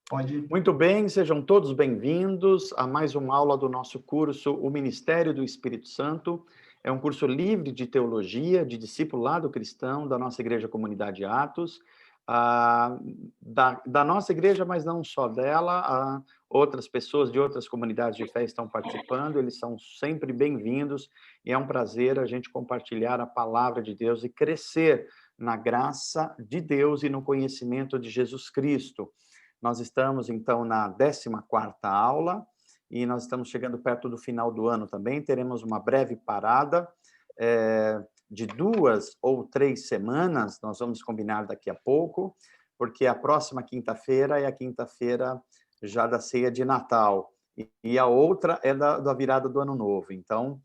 Pode. Muito bem, sejam todos bem-vindos a mais uma aula do nosso curso O Ministério do Espírito Santo. É um curso livre de teologia, de discipulado cristão da nossa Igreja Comunidade Atos, da nossa igreja, mas não só dela, outras pessoas de outras comunidades de fé estão participando, eles são sempre bem-vindos e é um prazer a gente compartilhar a palavra de Deus e crescer na graça de Deus e no conhecimento de Jesus Cristo. Nós estamos, então, na 14ª aula e nós estamos chegando perto do final do ano também. Teremos uma breve parada de 2 ou 3 semanas, nós vamos combinar daqui a pouco, porque a próxima quinta-feira é a quinta-feira já da ceia de Natal e a outra é da virada do Ano Novo. Então,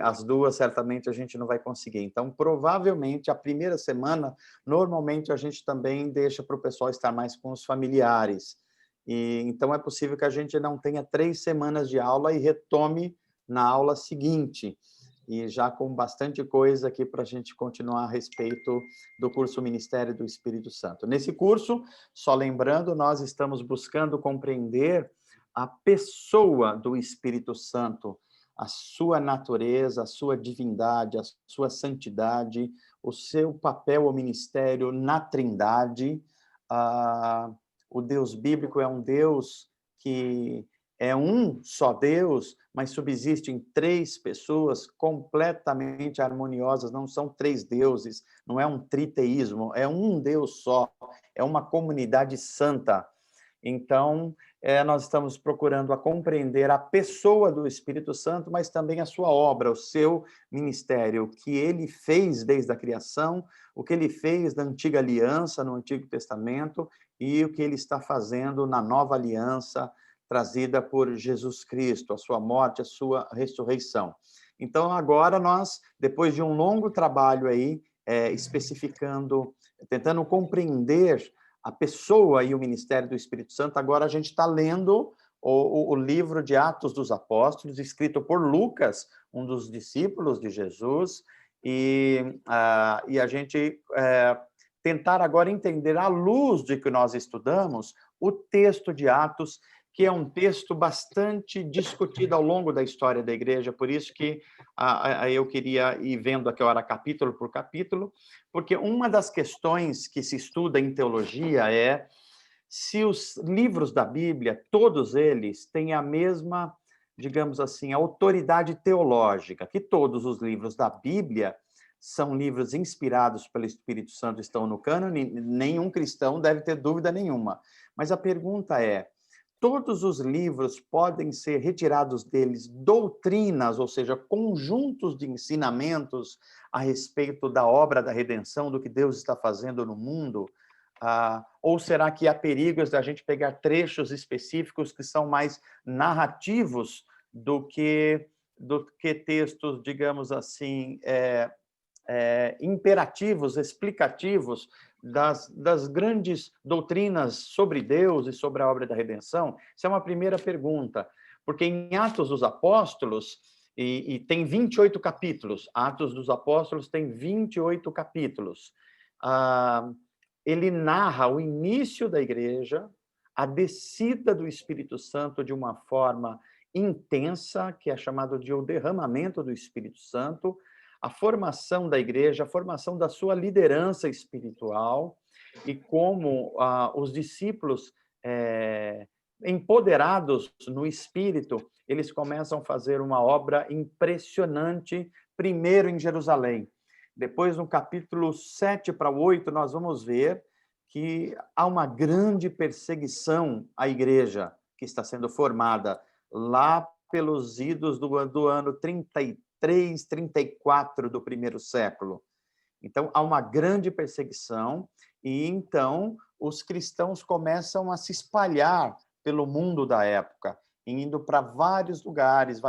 as duas, certamente, a gente não vai conseguir. Então, provavelmente, a primeira semana, normalmente, a gente também deixa para o pessoal estar mais com os familiares. Então, é possível que a gente não tenha 3 semanas de aula e retome na aula seguinte, e já com bastante coisa aqui para a gente continuar a respeito do curso Ministério do Espírito Santo. Nesse curso, só lembrando, nós estamos buscando compreender a pessoa do Espírito Santo, a sua natureza, a sua divindade, a sua santidade, o seu papel ou ministério na Trindade. O Deus bíblico é um Deus que é um só Deus, mas subsiste em 3 pessoas completamente harmoniosas, não são 3 deuses, não é um triteísmo, é um Deus só, é uma comunidade santa. Então, nós estamos procurando a compreender a pessoa do Espírito Santo, mas também a sua obra, o seu ministério, o que ele fez desde a criação, o que ele fez na antiga aliança, no Antigo Testamento, e o que ele está fazendo na nova aliança, trazida por Jesus Cristo, a sua morte, a sua ressurreição. Então, agora nós, depois de um longo trabalho aí, especificando, tentando compreender a pessoa e o ministério do Espírito Santo, agora a gente está lendo o livro de Atos dos Apóstolos, escrito por Lucas, um dos discípulos de Jesus, e a gente tentar agora entender, à luz de que nós estudamos, o texto de Atos, que é um texto bastante discutido ao longo da história da igreja, por isso que eu queria ir vendo aqui agora capítulo por capítulo, porque uma das questões que se estuda em teologia é se os livros da Bíblia, todos eles, têm a mesma, digamos assim, autoridade teológica, que todos os livros da Bíblia são livros inspirados pelo Espírito Santo, estão no cânone, nenhum cristão deve ter dúvida nenhuma. Mas a pergunta é, todos os livros podem ser retirados deles doutrinas, ou seja, conjuntos de ensinamentos a respeito da obra da redenção, do que Deus está fazendo no mundo? Ou será que há perigos da gente pegar trechos específicos que são mais narrativos do que textos, digamos assim, imperativos, explicativos das grandes doutrinas sobre Deus e sobre a obra da redenção? Essa é uma primeira pergunta, porque em Atos dos Apóstolos, e tem 28 capítulos, Atos dos Apóstolos tem 28 capítulos, ele narra o início da igreja, a descida do Espírito Santo de uma forma intensa, que é chamado de o derramamento do Espírito Santo, a formação da igreja, a formação da sua liderança espiritual, e como os discípulos, empoderados no Espírito, eles começam a fazer uma obra impressionante, primeiro em Jerusalém. Depois, no capítulo 7 para 8, nós vamos ver que há uma grande perseguição à igreja que está sendo formada lá pelos idos do ano 33, 34 do primeiro século. Então, há uma grande perseguição e, então, os cristãos começam a se espalhar pelo mundo da época, indo para vários lugares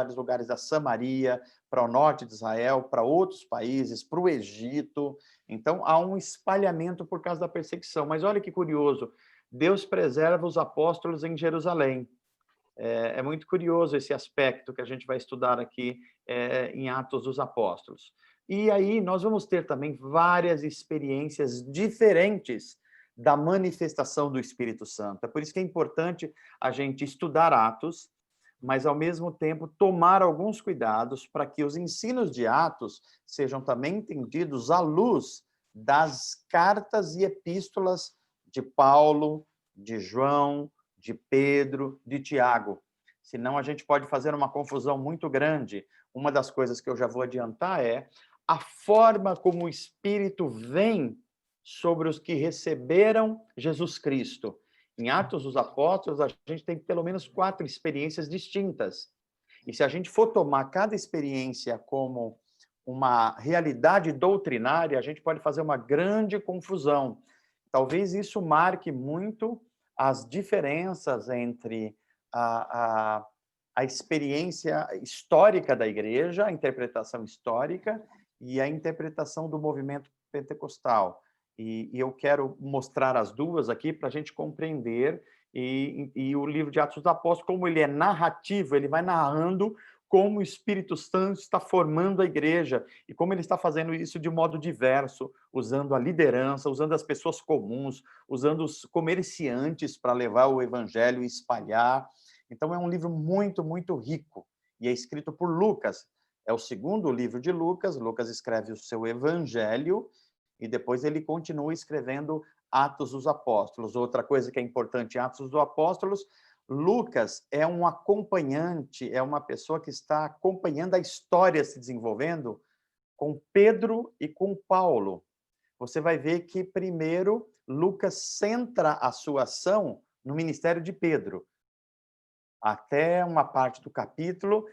da Samaria, para o norte de Israel, para outros países, para o Egito. Então, há um espalhamento por causa da perseguição. Mas olha que curioso, Deus preserva os apóstolos em Jerusalém. É muito curioso esse aspecto que a gente vai estudar aqui em Atos dos Apóstolos. E aí nós vamos ter também várias experiências diferentes da manifestação do Espírito Santo. É por isso que é importante a gente estudar Atos, mas, ao mesmo tempo, tomar alguns cuidados para que os ensinos de Atos sejam também entendidos à luz das cartas e epístolas de Paulo, de João, de Pedro, de Tiago. Senão, a gente pode fazer uma confusão muito grande. Uma das coisas que eu já vou adiantar é a forma como o Espírito vem sobre os que receberam Jesus Cristo. Em Atos dos Apóstolos, a gente tem pelo menos 4 experiências distintas. E se a gente for tomar cada experiência como uma realidade doutrinária, a gente pode fazer uma grande confusão. Talvez isso marque muito as diferenças entre a experiência histórica da igreja, a interpretação histórica, e a interpretação do movimento pentecostal. E eu quero mostrar as duas aqui para a gente compreender. E o livro de Atos dos Apóstolos, como ele é narrativo, ele vai narrando como o Espírito Santo está formando a igreja e como ele está fazendo isso de modo diverso, usando a liderança, usando as pessoas comuns, usando os comerciantes para levar o evangelho e espalhar. Então, é um livro muito, muito rico. E é escrito por Lucas. É o segundo livro de Lucas. Lucas escreve o seu evangelho e depois ele continua escrevendo Atos dos Apóstolos. Outra coisa que é importante em Atos dos Apóstolos, Lucas é um acompanhante, é uma pessoa que está acompanhando a história se desenvolvendo com Pedro e com Paulo. Você vai ver que, primeiro, Lucas centra a sua ação no ministério de Pedro. Até uma parte do capítulo,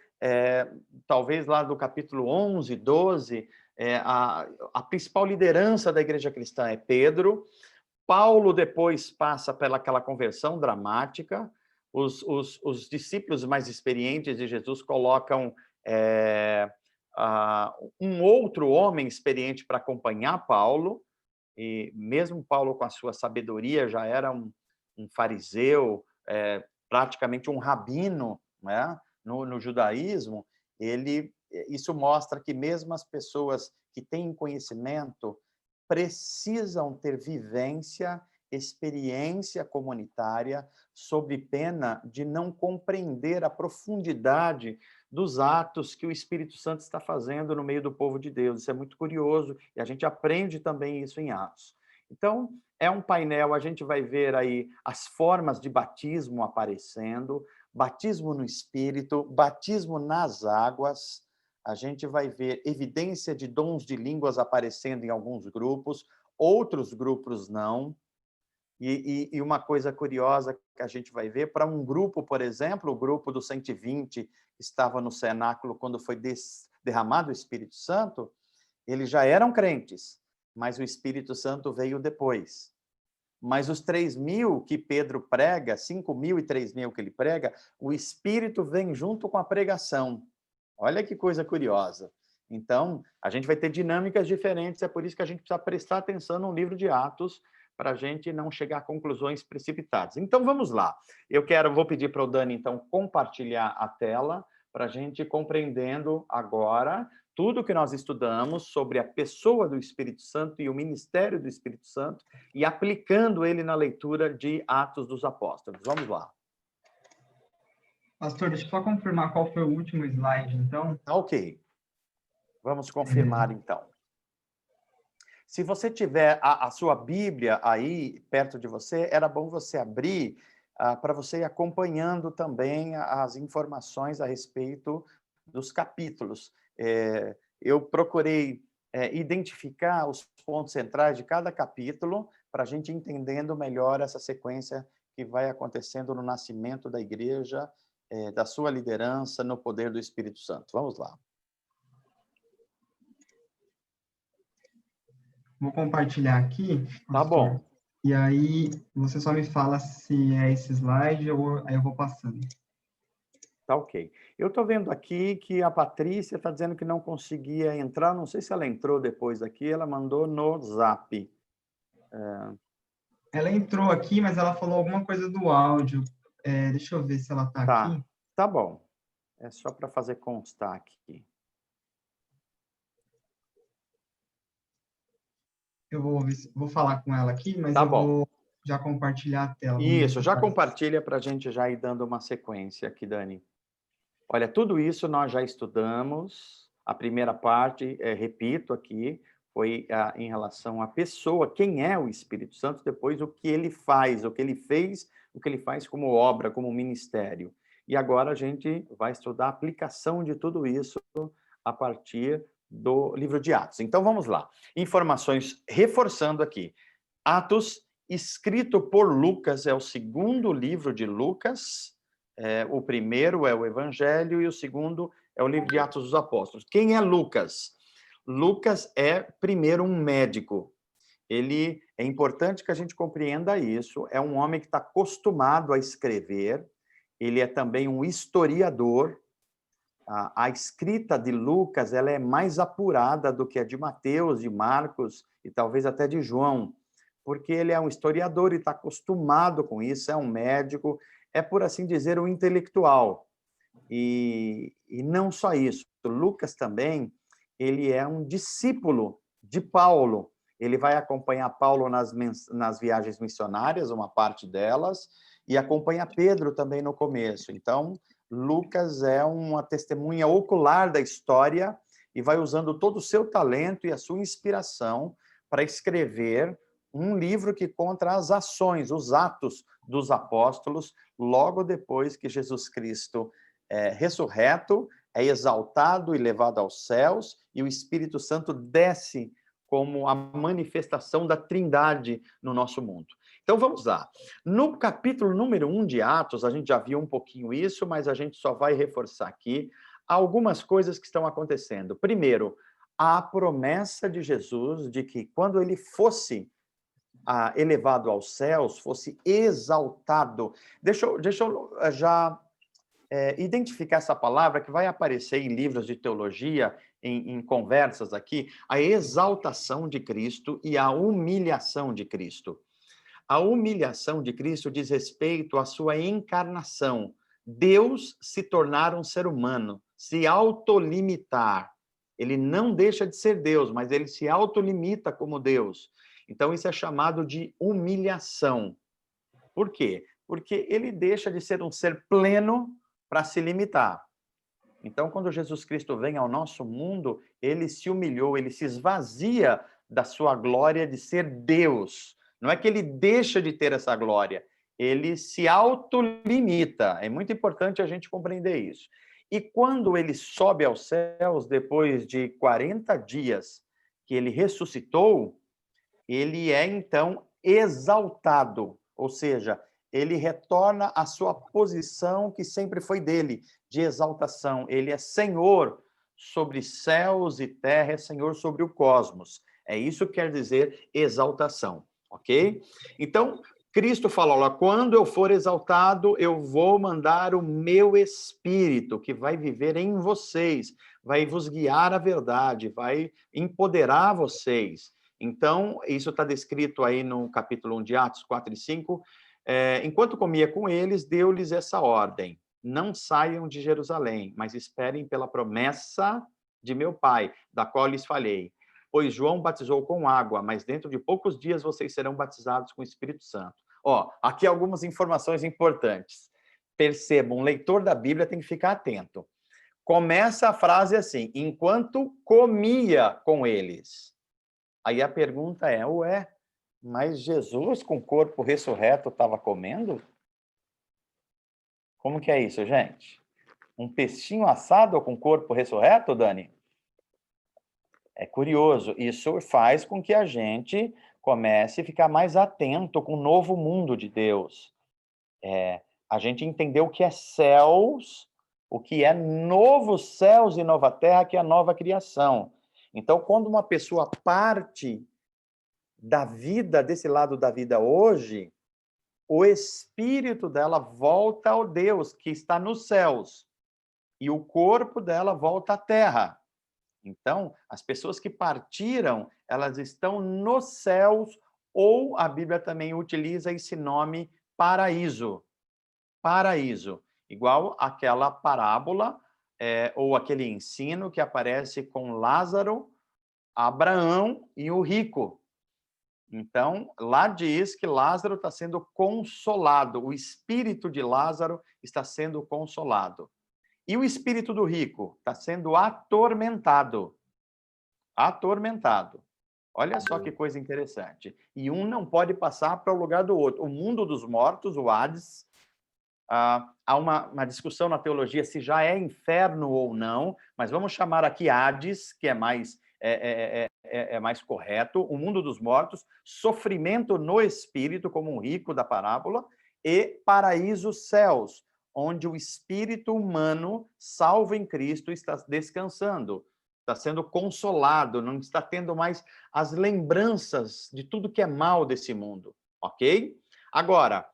talvez lá do capítulo 11, 12, a principal liderança da igreja cristã é Pedro. Paulo depois passa pelaquela conversão dramática. Os discípulos mais experientes de Jesus colocam um outro homem experiente para acompanhar Paulo, e mesmo Paulo, com a sua sabedoria, já era um fariseu, praticamente um rabino, né, no judaísmo. Isso mostra que mesmo as pessoas que têm conhecimento precisam ter vivência, experiência comunitária, sob pena de não compreender a profundidade dos atos que o Espírito Santo está fazendo no meio do povo de Deus. Isso é muito curioso e a gente aprende também isso em Atos. Então, é um painel, a gente vai ver aí as formas de batismo aparecendo, batismo no Espírito, batismo nas águas. A gente vai ver evidência de dons de línguas aparecendo em alguns grupos, outros grupos não. E uma coisa curiosa que a gente vai ver, para um grupo, por exemplo, o grupo dos 120, que estava no cenáculo quando foi derramado o Espírito Santo, eles já eram crentes, mas o Espírito Santo veio depois. Mas os 3.000 que Pedro prega, 5.000 e 3.000 que ele prega, o Espírito vem junto com a pregação. Olha que coisa curiosa. Então, a gente vai ter dinâmicas diferentes, é por isso que a gente precisa prestar atenção no livro de Atos, para a gente não chegar a conclusões precipitadas. Então, vamos lá. Vou pedir para o Dani, então, compartilhar a tela, para a gente ir compreendendo agora tudo que nós estudamos sobre a pessoa do Espírito Santo e o ministério do Espírito Santo, e aplicando ele na leitura de Atos dos Apóstolos. Vamos lá. Pastor, deixa eu só confirmar qual foi o último slide, então. Ok. Vamos confirmar, então. Se você tiver a sua Bíblia aí perto de você, era bom você abrir para você ir acompanhando também as informações a respeito dos capítulos. Eu procurei identificar os pontos centrais de cada capítulo para a gente entendendo melhor essa sequência que vai acontecendo no nascimento da igreja, da sua liderança, no poder do Espírito Santo. Vamos lá. Vou compartilhar aqui, Tá bom. E aí você só me fala se é esse slide ou aí eu vou passando. Tá ok. Eu estou vendo aqui que a Patrícia está dizendo que não conseguia entrar, não sei se ela entrou depois aqui, ela mandou no Zap. Ela entrou aqui, mas ela falou alguma coisa do áudio. Deixa eu ver se ela está aqui. Tá bom. É só para fazer constar aqui. Eu vou falar com ela aqui, mas Tá eu bom. vou já compartilhar a tela. Vamos ver Isso, se já aparece. compartilha para a gente já ir dando uma sequência aqui, Dani. Olha, tudo isso nós já estudamos. A primeira parte, repito aqui, foi em relação à pessoa, quem é o Espírito Santo, depois o que ele faz, o que ele fez, o que ele faz como obra, como ministério. E agora a gente vai estudar a aplicação de tudo isso a partir do livro de Atos. Então vamos lá. Informações reforçando aqui. Atos, escrito por Lucas, é o segundo livro de Lucas. O primeiro é o Evangelho e o segundo é o livro de Atos dos Apóstolos. Quem é Lucas? Lucas é, primeiro, um médico. Ele é importante que a gente compreenda isso. É um homem que está acostumado a escrever. Ele é também um historiador. A escrita de Lucas ela é mais apurada do que a de Mateus, de Marcos e talvez até de João, porque ele é um historiador e está acostumado com isso, é um médico, é, por assim dizer, um intelectual. E não só isso, Lucas também, ele é um discípulo de Paulo. Ele vai acompanhar Paulo nas viagens missionárias, uma parte delas, e acompanha Pedro também no começo. Então, Lucas é uma testemunha ocular da história e vai usando todo o seu talento e a sua inspiração para escrever um livro que conta as ações, os atos dos apóstolos, logo depois que Jesus Cristo ressurreto, é exaltado e levado aos céus, e o Espírito Santo desce como a manifestação da Trindade no nosso mundo. Então, vamos lá. No capítulo número 1 de Atos, a gente já viu um pouquinho isso, mas a gente só vai reforçar aqui algumas coisas que estão acontecendo. Primeiro, a promessa de Jesus de que quando ele fosse elevado aos céus, fosse exaltado. Deixa eu já identificar essa palavra que vai aparecer em livros de teologia, em conversas aqui, a exaltação de Cristo e a humilhação de Cristo. A humilhação de Cristo diz respeito à sua encarnação. Deus se tornar um ser humano, se autolimitar. Ele não deixa de ser Deus, mas ele se autolimita como Deus. Então, isso é chamado de humilhação. Por quê? Porque ele deixa de ser um ser pleno para se limitar. Então, quando Jesus Cristo vem ao nosso mundo, ele se humilhou, ele se esvazia da sua glória de ser Deus. Não é que ele deixa de ter essa glória, ele se autolimita. É muito importante a gente compreender isso. E quando ele sobe aos céus, depois de 40 dias que ele ressuscitou, ele é então exaltado, ou seja, ele retorna à sua posição que sempre foi dele, de exaltação. Ele é Senhor sobre céus e terra, é Senhor sobre o cosmos. É isso que quer dizer exaltação, ok? Então, Cristo fala, olha, quando eu for exaltado, eu vou mandar o meu Espírito, que vai viver em vocês, vai vos guiar à verdade, vai empoderar vocês. Então, isso está descrito aí no capítulo 1 de Atos 4 e 5. Enquanto comia com eles, deu-lhes essa ordem: não saiam de Jerusalém, mas esperem pela promessa de meu Pai, da qual lhes falei. Pois João batizou com água, mas dentro de poucos dias vocês serão batizados com o Espírito Santo. Aqui algumas informações importantes. Percebam, um leitor da Bíblia tem que ficar atento. Começa a frase assim: enquanto comia com eles. Aí a pergunta é, mas Jesus com o corpo ressurreto estava comendo? Como que é isso, gente? Um peixinho assado com corpo ressurreto, Dani? É curioso. Isso faz com que a gente comece a ficar mais atento com o novo mundo de Deus. A gente entendeu o que é céus, o que é novos céus e nova terra, que é a nova criação. Então, quando uma pessoa parte da vida, desse lado da vida hoje, o espírito dela volta ao Deus que está nos céus e o corpo dela volta à terra. Então, as pessoas que partiram, elas estão nos céus, ou a Bíblia também utiliza esse nome paraíso. Paraíso, igual aquela parábola ou aquele ensino que aparece com Lázaro, Abraão e o rico. Então, lá diz que Lázaro está sendo consolado, o espírito de Lázaro está sendo consolado. E o espírito do rico está sendo atormentado. Atormentado. Olha só que coisa interessante. E um não pode passar para o lugar do outro. O mundo dos mortos, o Hades, há uma discussão na teologia se já é inferno ou não, mas vamos chamar aqui Hades, que é mais correto, o mundo dos mortos, sofrimento no espírito, como um rico da parábola, e paraíso céus, onde o espírito humano, salvo em Cristo, está descansando, está sendo consolado, não está tendo mais as lembranças de tudo que é mal desse mundo, ok? Agora,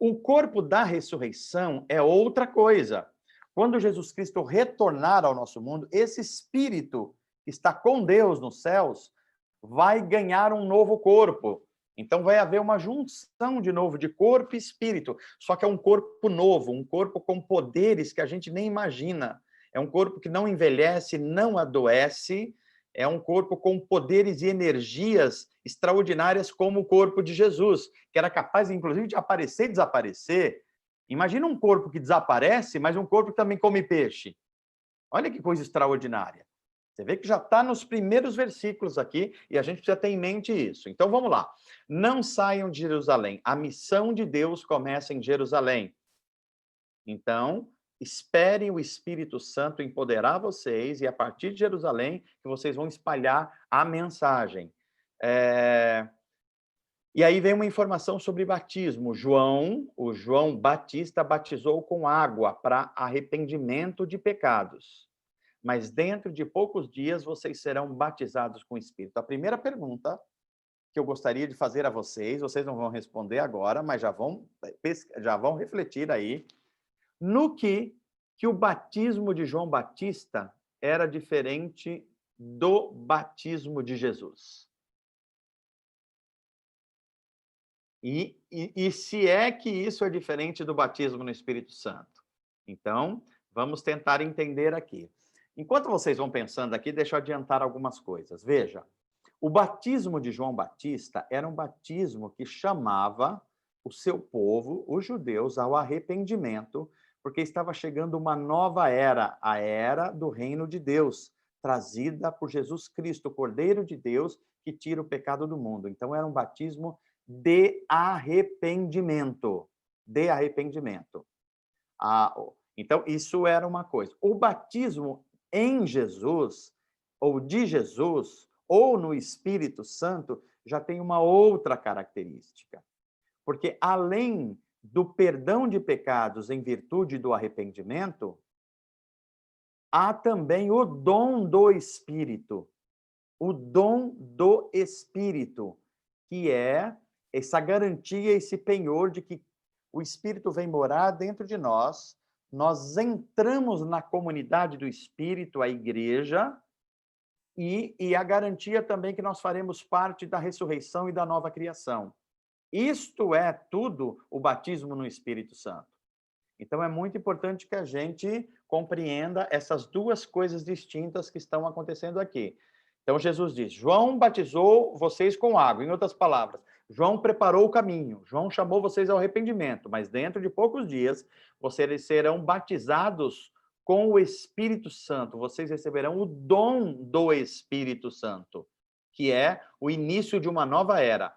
o corpo da ressurreição é outra coisa. Quando Jesus Cristo retornar ao nosso mundo, esse espírito que está com Deus nos céus vai ganhar um novo corpo. Então vai haver uma junção de novo de corpo e espírito, só que é um corpo novo, um corpo com poderes que a gente nem imagina. É um corpo que não envelhece, não adoece, é um corpo com poderes e energias extraordinárias como o corpo de Jesus, que era capaz, inclusive, de aparecer e desaparecer. Imagina um corpo que desaparece, mas um corpo que também come peixe. Olha que coisa extraordinária. Você vê que já está nos primeiros versículos aqui e a gente precisa ter em mente isso. Então, vamos lá. Não saiam de Jerusalém. A missão de Deus começa em Jerusalém. Então, esperem o Espírito Santo empoderar vocês e a partir de Jerusalém que vocês vão espalhar a mensagem. E aí vem uma informação sobre batismo. O João Batista batizou com água para arrependimento de pecados. Mas dentro de poucos dias vocês serão batizados com o Espírito. A primeira pergunta que eu gostaria de fazer a vocês não vão responder agora, mas já vão refletir aí, no que o batismo de João Batista era diferente do batismo de Jesus. E se é que isso é diferente do batismo no Espírito Santo? Então, vamos tentar entender aqui. Enquanto vocês vão pensando aqui, deixa eu adiantar algumas coisas. Veja, o batismo de João Batista era um batismo que chamava o seu povo, os judeus, ao arrependimento, porque estava chegando uma nova era, a era do reino de Deus, trazida por Jesus Cristo, o Cordeiro de Deus, que tira o pecado do mundo. Então, era um batismo de arrependimento. De arrependimento. Então, isso era uma coisa. O batismo em Jesus, ou de Jesus, ou no Espírito Santo, já tem uma outra característica. Porque, além do perdão de pecados em virtude do arrependimento, há também o dom do Espírito. O dom do Espírito, que é essa garantia, esse penhor de que o Espírito vem morar dentro de nós, nós entramos na comunidade do Espírito, a igreja, e a garantia também que nós faremos parte da ressurreição e da nova criação. Isto é tudo o batismo no Espírito Santo. Então, é muito importante que a gente compreenda essas duas coisas distintas que estão acontecendo aqui. Então, Jesus diz, João batizou vocês com água. Em outras palavras, João preparou o caminho, João chamou vocês ao arrependimento, mas dentro de poucos dias, vocês serão batizados com o Espírito Santo. Vocês receberão o dom do Espírito Santo, que é o início de uma nova era.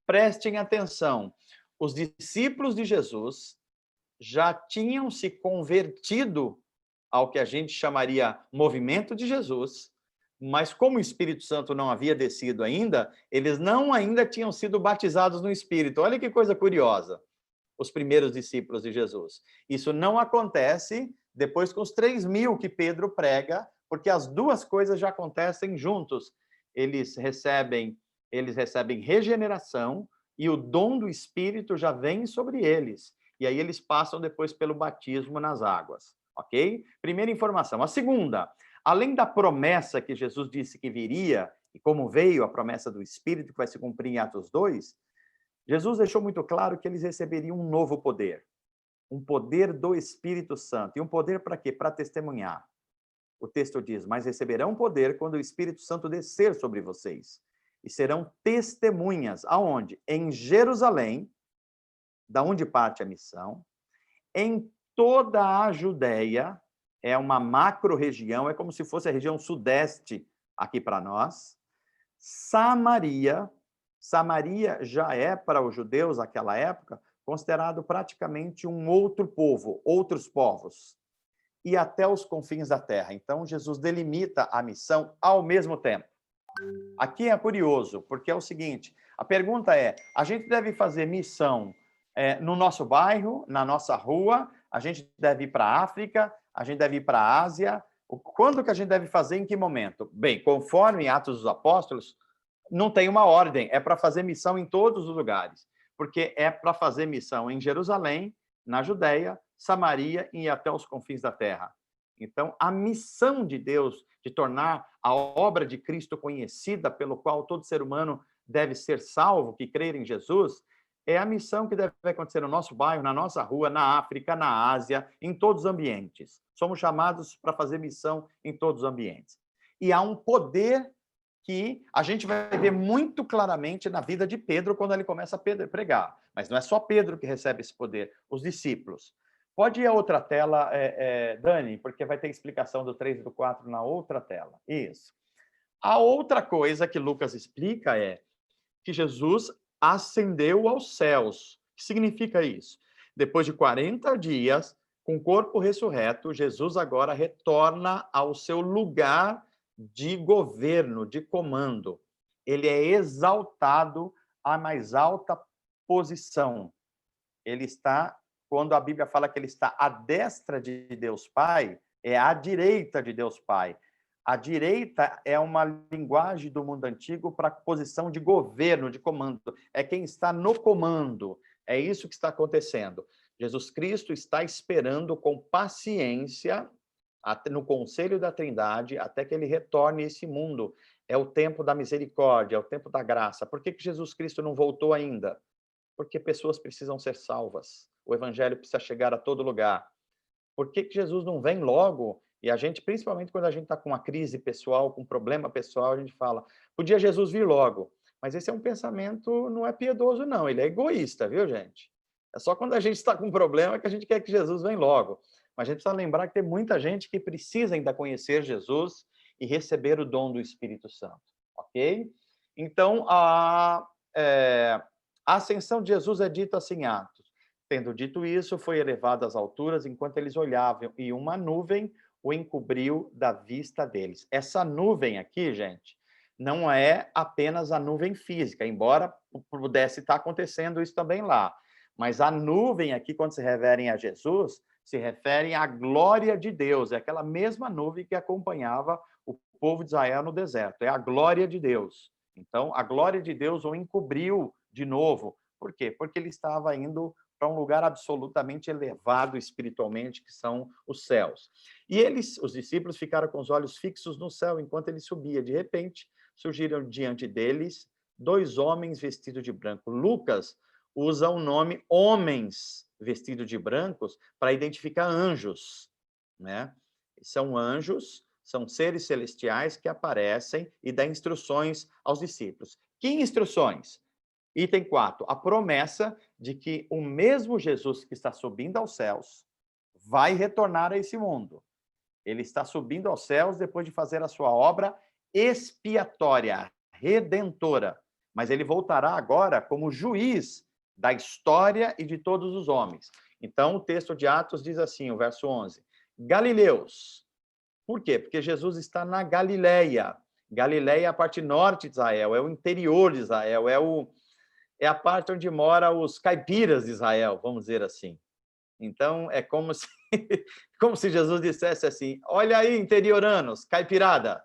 Prestem atenção, os discípulos de Jesus já tinham se convertido ao que a gente chamaria movimento de Jesus, mas como o Espírito Santo não havia descido ainda, eles não ainda tinham sido batizados no Espírito. Olha que coisa curiosa, os primeiros discípulos de Jesus. Isso não acontece depois com os 3.000 que Pedro prega, porque as duas coisas já acontecem juntos. Eles recebem regeneração e o dom do Espírito já vem sobre eles. E aí eles passam depois pelo batismo nas águas, ok? Primeira informação. A segunda, além da promessa que Jesus disse que viria, e como veio a promessa do Espírito, que vai se cumprir em Atos 2, Jesus deixou muito claro que eles receberiam um novo poder. Um poder do Espírito Santo. E um poder para quê? Para testemunhar. O texto diz, mas receberão poder quando o Espírito Santo descer sobre vocês. e serão testemunhas. Aonde? Em Jerusalém, da onde parte a missão, em toda a Judéia, é uma macro-região, é como se fosse a região sudeste aqui para nós. Samaria já é, para os judeus naquela época, considerado praticamente um outro povo, outros povos, e até os confins da terra. Então, Jesus delimita a missão ao mesmo tempo. Aqui é curioso, porque é o seguinte, a pergunta é, a gente deve fazer missão no nosso bairro, na nossa rua, a gente deve ir para a África, a gente deve ir para a Ásia, quando que a gente deve fazer, em que momento? Bem, conforme Atos dos Apóstolos, não tem uma ordem, é para fazer missão em todos os lugares, porque é para fazer missão em Jerusalém, na Judéia, Samaria e até os confins da terra. Então, a missão de Deus de tornar a obra de Cristo conhecida, pelo qual todo ser humano deve ser salvo, que crer em Jesus, é a missão que deve acontecer no nosso bairro, na nossa rua, na África, na Ásia, em todos os ambientes. Somos chamados para fazer missão em todos os ambientes. E há um poder que a gente vai ver muito claramente na vida de Pedro quando ele começa a pregar. Mas não é só Pedro que recebe esse poder, os discípulos. Pode ir a outra tela, Dani, porque vai ter explicação do 3 e do 4 na outra tela. Isso. A outra coisa que Lucas explica é que Jesus ascendeu aos céus. O que significa isso? Depois de 40 dias, com o corpo ressurreto, Jesus agora retorna ao seu lugar de governo, de comando. Ele é exaltado à mais alta posição. Ele está, quando a Bíblia fala que ele está à destra de Deus Pai, é à direita de Deus Pai. A direita é uma linguagem do mundo antigo para a posição de governo, de comando. É quem está no comando. É isso que está acontecendo. Jesus Cristo está esperando com paciência no conselho da Trindade até que ele retorne a esse mundo. É o tempo da misericórdia, é o tempo da graça. Por que Jesus Cristo não voltou ainda? Porque pessoas precisam ser salvas. O evangelho precisa chegar a todo lugar. Por que Jesus não vem logo? E a gente, principalmente quando a gente está com uma crise pessoal, com um problema pessoal, a gente fala, podia Jesus vir logo. Mas esse é um pensamento, não é piedoso, não. Ele é egoísta, viu, gente? É só quando a gente está com um problema que a gente quer que Jesus venha logo. Mas a gente precisa lembrar que tem muita gente que precisa ainda conhecer Jesus e receber o dom do Espírito Santo, ok? Então, a ascensão de Jesus é dita assim em Atos. Tendo dito isso, foi elevado às alturas enquanto eles olhavam, e uma nuvem o encobriu da vista deles. Essa nuvem aqui, gente, não é apenas a nuvem física, embora pudesse estar acontecendo isso também lá. Mas a nuvem aqui, quando se referem a Jesus, se referem à glória de Deus. É aquela mesma nuvem que acompanhava o povo de Israel no deserto. É a glória de Deus. Então, a glória de Deus o encobriu de novo. Por quê? Porque ele estava indo para um lugar absolutamente elevado espiritualmente, que são os céus. E eles, os discípulos, ficaram com os olhos fixos no céu enquanto ele subia. De repente, surgiram diante deles 2 homens vestidos de branco. Lucas usa o nome homens vestidos de brancos para identificar anjos, né? São anjos, são seres celestiais que aparecem e dão instruções aos discípulos. Que instruções? Item 4, a promessa de que o mesmo Jesus que está subindo aos céus vai retornar a esse mundo. Ele está subindo aos céus depois de fazer a sua obra expiatória, redentora. Mas ele voltará agora como juiz da história e de todos os homens. Então, o texto de Atos diz assim, o verso 11. Galileus. Por quê? Porque Jesus está na Galileia. Galileia é a parte norte de Israel, é o interior de Israel, é a parte onde moram os caipiras de Israel, vamos dizer assim. Então, é como se, como se Jesus dissesse assim, olha aí, interioranos, caipirada,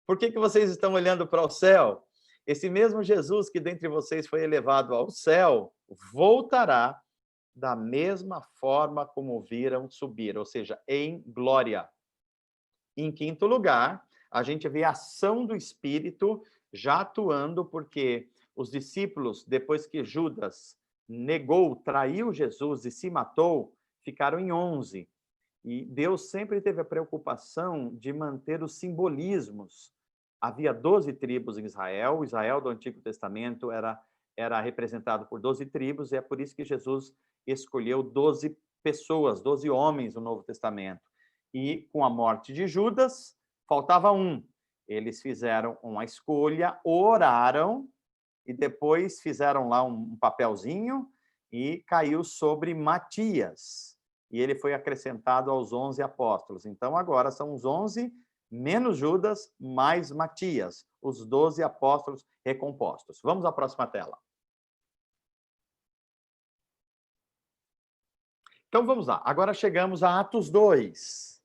por que vocês estão olhando para o céu? Esse mesmo Jesus que dentre vocês foi elevado ao céu, voltará da mesma forma como viram subir, ou seja, em glória. Em quinto lugar, a gente vê a ação do Espírito já atuando, porque os discípulos, depois que Judas negou, traiu Jesus e se matou, ficaram em 11. E Deus sempre teve a preocupação de manter os simbolismos, Havia 12 tribos em Israel. O Israel do Antigo Testamento era representado por 12 tribos, e é por isso que Jesus escolheu 12 pessoas, 12 homens no Novo Testamento. E com a morte de Judas, faltava um. Eles fizeram uma escolha, oraram, e depois fizeram lá um papelzinho, e caiu sobre Matias. E ele foi acrescentado aos 11 apóstolos. Então, agora são os 11 menos Judas, mais Matias, os 12 apóstolos recompostos. Vamos à próxima tela. Então, vamos lá. Agora chegamos a Atos 2.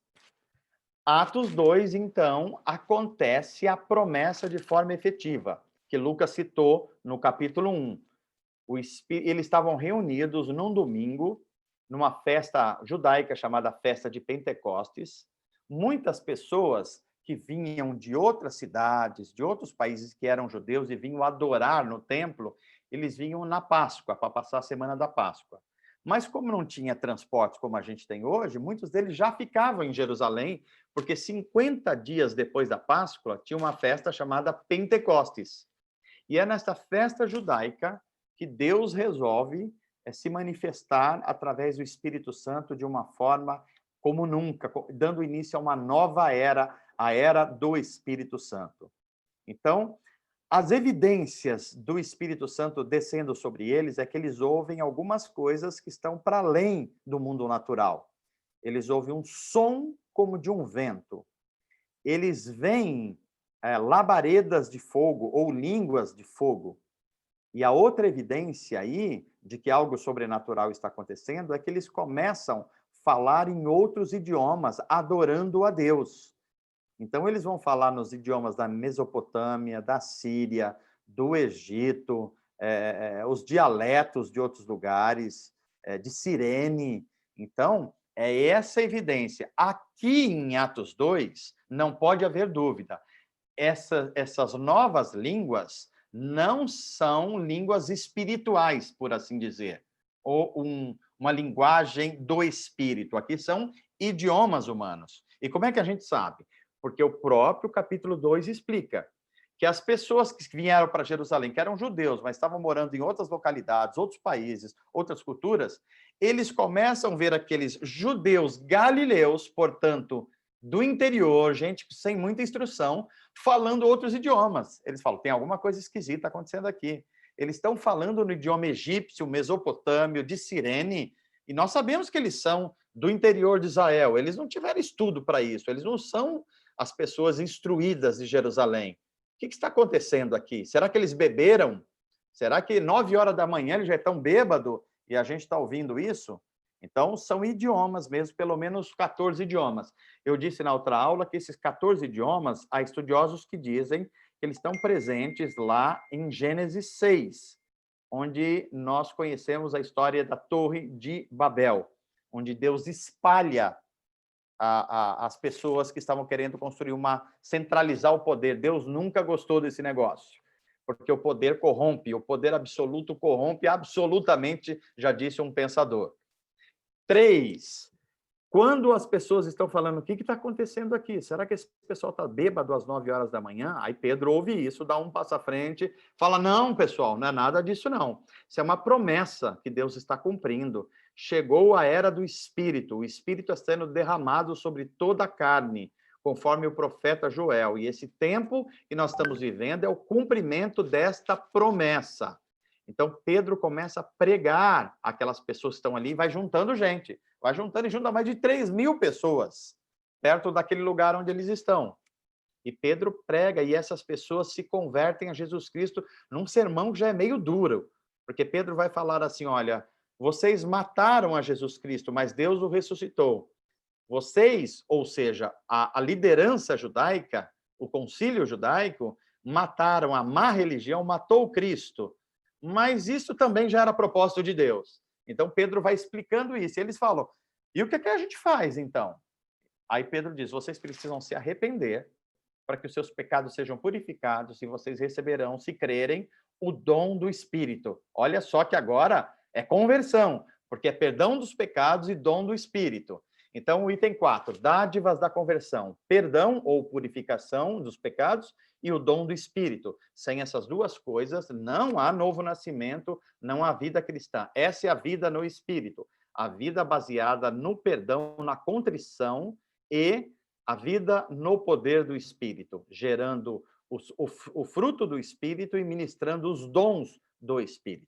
Atos 2, então, acontece a promessa de forma efetiva, que Lucas citou no capítulo 1. Eles estavam reunidos num domingo, numa festa judaica chamada Festa de Pentecostes. Muitas pessoas que vinham de outras cidades, de outros países que eram judeus e vinham adorar no templo, eles vinham na Páscoa, para passar a semana da Páscoa. Mas como não tinha transportes como a gente tem hoje, muitos deles já ficavam em Jerusalém, porque 50 dias depois da Páscoa tinha uma festa chamada Pentecostes. E é nesta festa judaica que Deus resolve se manifestar através do Espírito Santo de uma forma como nunca, dando início a uma nova era, a era do Espírito Santo. Então, as evidências do Espírito Santo descendo sobre eles é que eles ouvem algumas coisas que estão para além do mundo natural. Eles ouvem um som como de um vento. Eles veem labaredas de fogo ou línguas de fogo. E a outra evidência aí de que algo sobrenatural está acontecendo é que eles começam a falar em outros idiomas, adorando a Deus. Então, eles vão falar nos idiomas da Mesopotâmia, da Síria, do Egito, os dialetos de outros lugares, de Cirene. Então, é essa evidência. Aqui em Atos 2, não pode haver dúvida. Essas novas línguas não são línguas espirituais, por assim dizer, ou uma linguagem do espírito. Aqui são idiomas humanos. E como é que a gente sabe? Porque o próprio capítulo 2 explica que as pessoas que vieram para Jerusalém, que eram judeus, mas estavam morando em outras localidades, outros países, outras culturas, eles começam a ver aqueles judeus galileus, portanto, do interior, gente sem muita instrução, falando outros idiomas. Eles falam, tem alguma coisa esquisita acontecendo aqui. Eles estão falando no idioma egípcio, mesopotâmio, de Cirene, e nós sabemos que eles são do interior de Israel. Eles não tiveram estudo para isso, eles não são as pessoas instruídas de Jerusalém. O que está acontecendo aqui? Será que eles beberam? Será que 9 horas da manhã eles já estão bêbados e a gente está ouvindo isso? Então, são idiomas mesmo, pelo menos 14 idiomas. Eu disse na outra aula que esses 14 idiomas, há estudiosos que dizem que eles estão presentes lá em Gênesis 6, onde nós conhecemos a história da Torre de Babel, onde Deus espalha as pessoas que estavam querendo construir centralizar o poder. Deus nunca gostou desse negócio, porque o poder corrompe, o poder absoluto corrompe absolutamente, já disse um pensador. 3. Quando as pessoas estão falando, o que está acontecendo aqui? Será que esse pessoal está bêbado às 9 horas da manhã? Aí Pedro ouve isso, dá um passo à frente, fala, não, pessoal, não é nada disso, não. Isso é uma promessa que Deus está cumprindo. Chegou a era do Espírito, o Espírito está sendo derramado sobre toda a carne, conforme o profeta Joel. E esse tempo que nós estamos vivendo é o cumprimento desta promessa. Então, Pedro começa a pregar aquelas pessoas que estão ali, vai juntando gente, vai juntando e junta mais de 3.000 pessoas perto daquele lugar onde eles estão. E Pedro prega, e essas pessoas se convertem a Jesus Cristo num sermão que já é meio duro, porque Pedro vai falar assim, olha, vocês mataram a Jesus Cristo, mas Deus o ressuscitou. Vocês, ou seja, a liderança judaica, o concílio judaico, mataram a má religião, matou o Cristo. Mas isso também já era propósito de Deus. Então, Pedro vai explicando isso. E eles falam, e o que a gente faz, então? Aí Pedro diz, vocês precisam se arrepender para que os seus pecados sejam purificados e vocês receberão, se crerem, o dom do Espírito. Olha só que agora é conversão, porque é perdão dos pecados e dom do Espírito. Então, o item 4, dádivas da conversão. Perdão ou purificação dos pecados e o dom do Espírito. Sem essas duas coisas, não há novo nascimento, não há vida cristã. Essa é a vida no Espírito. A vida baseada no perdão, na contrição e a vida no poder do Espírito, gerando o fruto do Espírito e ministrando os dons do Espírito.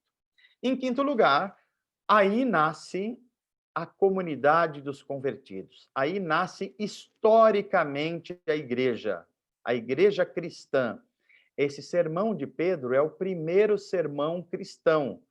Em quinto lugar, aí nasce a comunidade dos convertidos. Aí nasce historicamente a igreja cristã. Esse sermão de Pedro é o primeiro sermão cristão,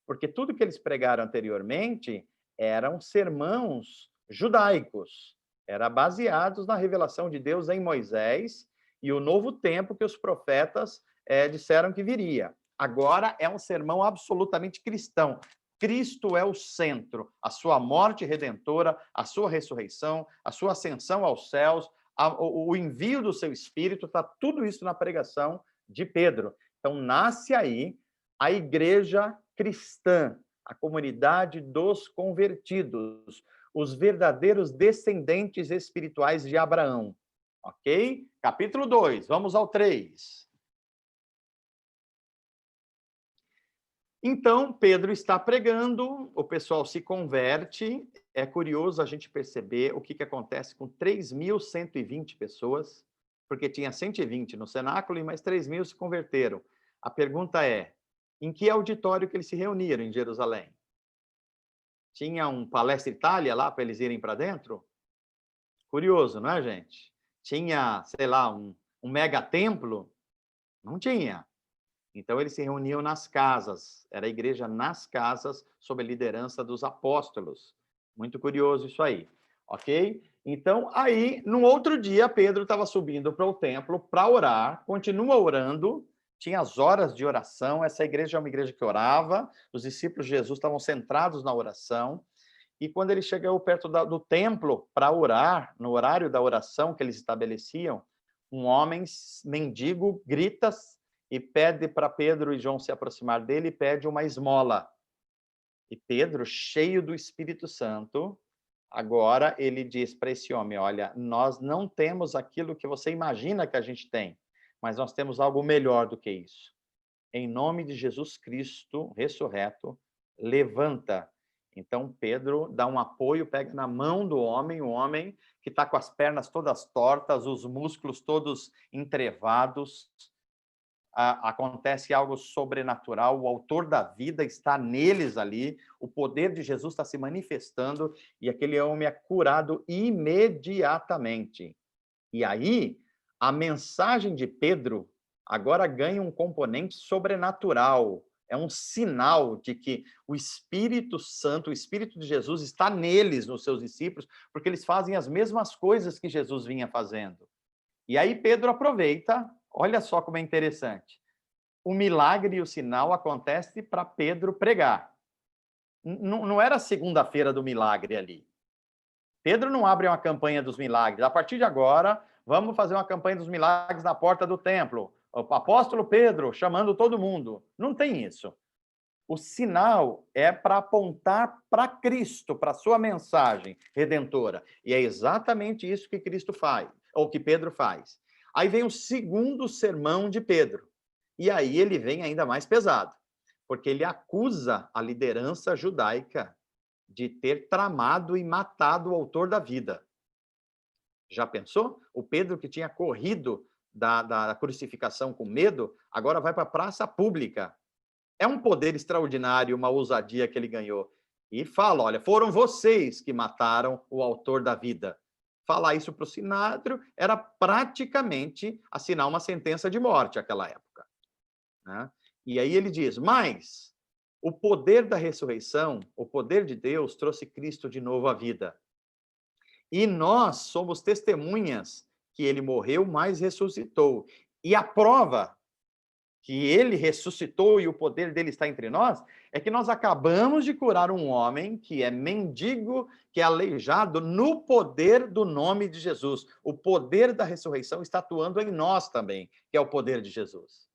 porque tudo que eles pregaram anteriormente eram sermãos judaicos, eram baseados na revelação de Deus em Moisés e o novo tempo que os profetas disseram que viria. Agora é um sermão absolutamente cristão. Cristo é o centro, a sua morte redentora, a sua ressurreição, a sua ascensão aos céus, o envio do seu Espírito, está tudo isso na pregação de Pedro. Então, nasce aí a igreja cristã, a comunidade dos convertidos, os verdadeiros descendentes espirituais de Abraão. Ok? Capítulo 2, vamos ao 3. Então, Pedro está pregando, o pessoal se converte. É curioso a gente perceber o que acontece com 3.120 pessoas, porque tinha 120 no cenáculo e mais 3.000 se converteram. A pergunta é, em que auditório que eles se reuniram em Jerusalém? Tinha um Palestra Itália lá para eles irem para dentro? Curioso, não é, gente? Tinha, sei lá, um mega templo? Não tinha. Então, eles se reuniam nas casas, era a igreja nas casas, sob a liderança dos apóstolos. Muito curioso isso aí, ok? Então, aí, no outro dia, Pedro estava subindo para o templo para orar, continua orando, tinha as horas de oração, essa igreja é uma igreja que orava, os discípulos de Jesus estavam centrados na oração, e quando ele chegou perto do templo para orar, no horário da oração que eles estabeleciam, um homem mendigo grita e pede para Pedro e João se aproximar dele e pede uma esmola. E Pedro, cheio do Espírito Santo, agora ele diz para esse homem, olha, nós não temos aquilo que você imagina que a gente tem, mas nós temos algo melhor do que isso. Em nome de Jesus Cristo, ressurreto, levanta. Então, Pedro dá um apoio, pega na mão do homem, o homem que está com as pernas todas tortas, os músculos todos entrevados, acontece algo sobrenatural, o autor da vida está neles ali, o poder de Jesus está se manifestando e aquele homem é curado imediatamente. E aí, a mensagem de Pedro agora ganha um componente sobrenatural, é um sinal de que o Espírito Santo, o Espírito de Jesus está neles, nos seus discípulos, porque eles fazem as mesmas coisas que Jesus vinha fazendo. E aí Pedro aproveita, olha só como é interessante. O milagre e o sinal acontece para Pedro pregar. Não era segunda-feira do milagre ali. Pedro não abre uma campanha dos milagres. A partir de agora, vamos fazer uma campanha dos milagres na porta do templo. O apóstolo Pedro chamando todo mundo. Não tem isso. O sinal é para apontar para Cristo, para a sua mensagem redentora. E é exatamente isso que Cristo faz, ou que Pedro faz. Aí vem o segundo sermão de Pedro. E aí ele vem ainda mais pesado, porque ele acusa a liderança judaica de ter tramado e matado o autor da vida. Já pensou? O Pedro que tinha corrido da crucificação com medo, agora vai para a praça pública. É um poder extraordinário, uma ousadia que ele ganhou. E fala, olha, foram vocês que mataram o autor da vida. Falar isso para o Sinádrio era praticamente assinar uma sentença de morte naquela época. Né? E aí ele diz, mas o poder da ressurreição, o poder de Deus trouxe Cristo de novo à vida. E nós somos testemunhas que ele morreu, mas ressuscitou. E a prova que ele ressuscitou e o poder dele está entre nós, é que nós acabamos de curar um homem que é mendigo, que é aleijado, no poder do nome de Jesus. O poder da ressurreição está atuando em nós também, que é o poder de Jesus.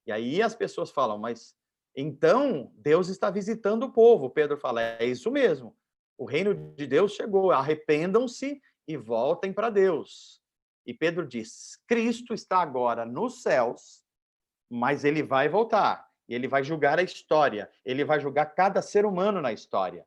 E aí as pessoas falam, mas então Deus está visitando o povo. Pedro fala, é isso mesmo. O reino de Deus chegou, arrependam-se e voltem para Deus. E Pedro diz: Cristo está agora nos céus, mas ele vai voltar. E ele vai julgar a história. Ele vai julgar cada ser humano na história.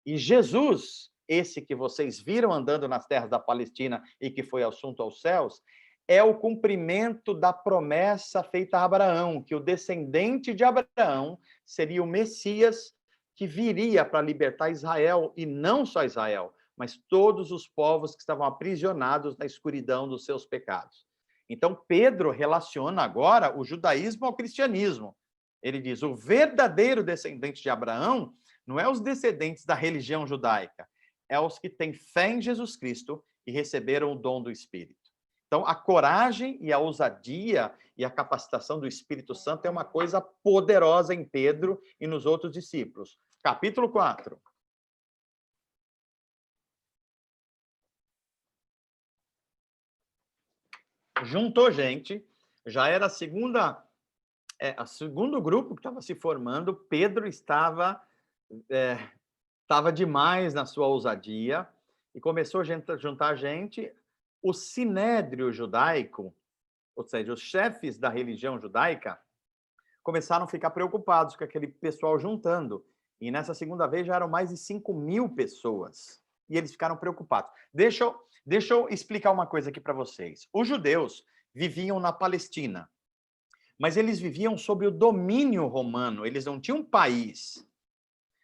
E Jesus, esse que vocês viram andando nas terras da Palestina e que foi assunto aos céus, é o cumprimento da promessa feita a Abraão, que o descendente de Abraão seria o Messias que viria para libertar Israel, e não só Israel, mas todos os povos que estavam aprisionados na escuridão dos seus pecados. Então, Pedro relaciona agora o judaísmo ao cristianismo. Ele diz: o verdadeiro descendente de Abraão não é os descendentes da religião judaica, é os que têm fé em Jesus Cristo e receberam o dom do Espírito. Então, a coragem e a ousadia e a capacitação do Espírito Santo é uma coisa poderosa em Pedro e nos outros discípulos. Capítulo 4. Juntou gente, já era o segundo grupo que estava se formando. Pedro estava demais na sua ousadia e começou a juntar gente. O sinédrio judaico, ou seja, os chefes da religião judaica, começaram a ficar preocupados com aquele pessoal juntando. E nessa segunda vez já eram mais de 5.000 pessoas. E eles ficaram preocupados. Deixa eu explicar uma coisa aqui para vocês. Os judeus viviam na Palestina, mas eles viviam sob o domínio romano. Eles não tinham um país.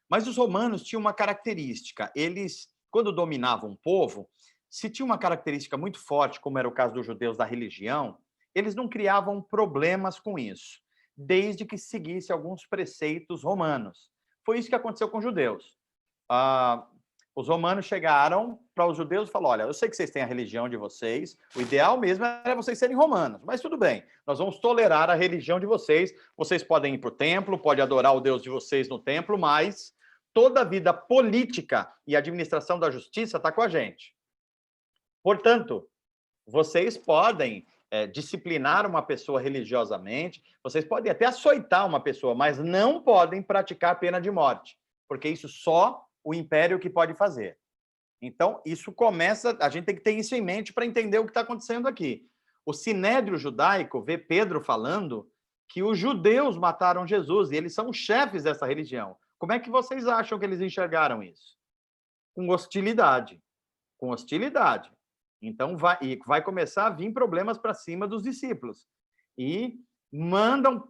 Mas os romanos tinham uma característica. Eles, quando dominavam um povo, se tinha uma característica muito forte, como era o caso dos judeus da religião, eles não criavam problemas com isso, desde que seguisse alguns preceitos romanos. Foi isso que aconteceu com os judeus. Os romanos chegaram para os judeus e falaram: olha, eu sei que vocês têm a religião de vocês, o ideal mesmo é vocês serem romanos, mas tudo bem, nós vamos tolerar a religião de vocês, vocês podem ir para o templo, podem adorar o Deus de vocês no templo, mas toda a vida política e administração da justiça está com a gente. Portanto, vocês podem disciplinar uma pessoa religiosamente, vocês podem até açoitar uma pessoa, mas não podem praticar pena de morte, porque isso só o império que pode fazer. Então, isso começa, a gente tem que ter isso em mente para entender o que está acontecendo aqui. O sinédrio judaico vê Pedro falando que os judeus mataram Jesus, e eles são os chefes dessa religião. Como é que vocês acham que eles enxergaram isso? Com hostilidade. Com hostilidade. Então, vai começar a vir problemas para cima dos discípulos. E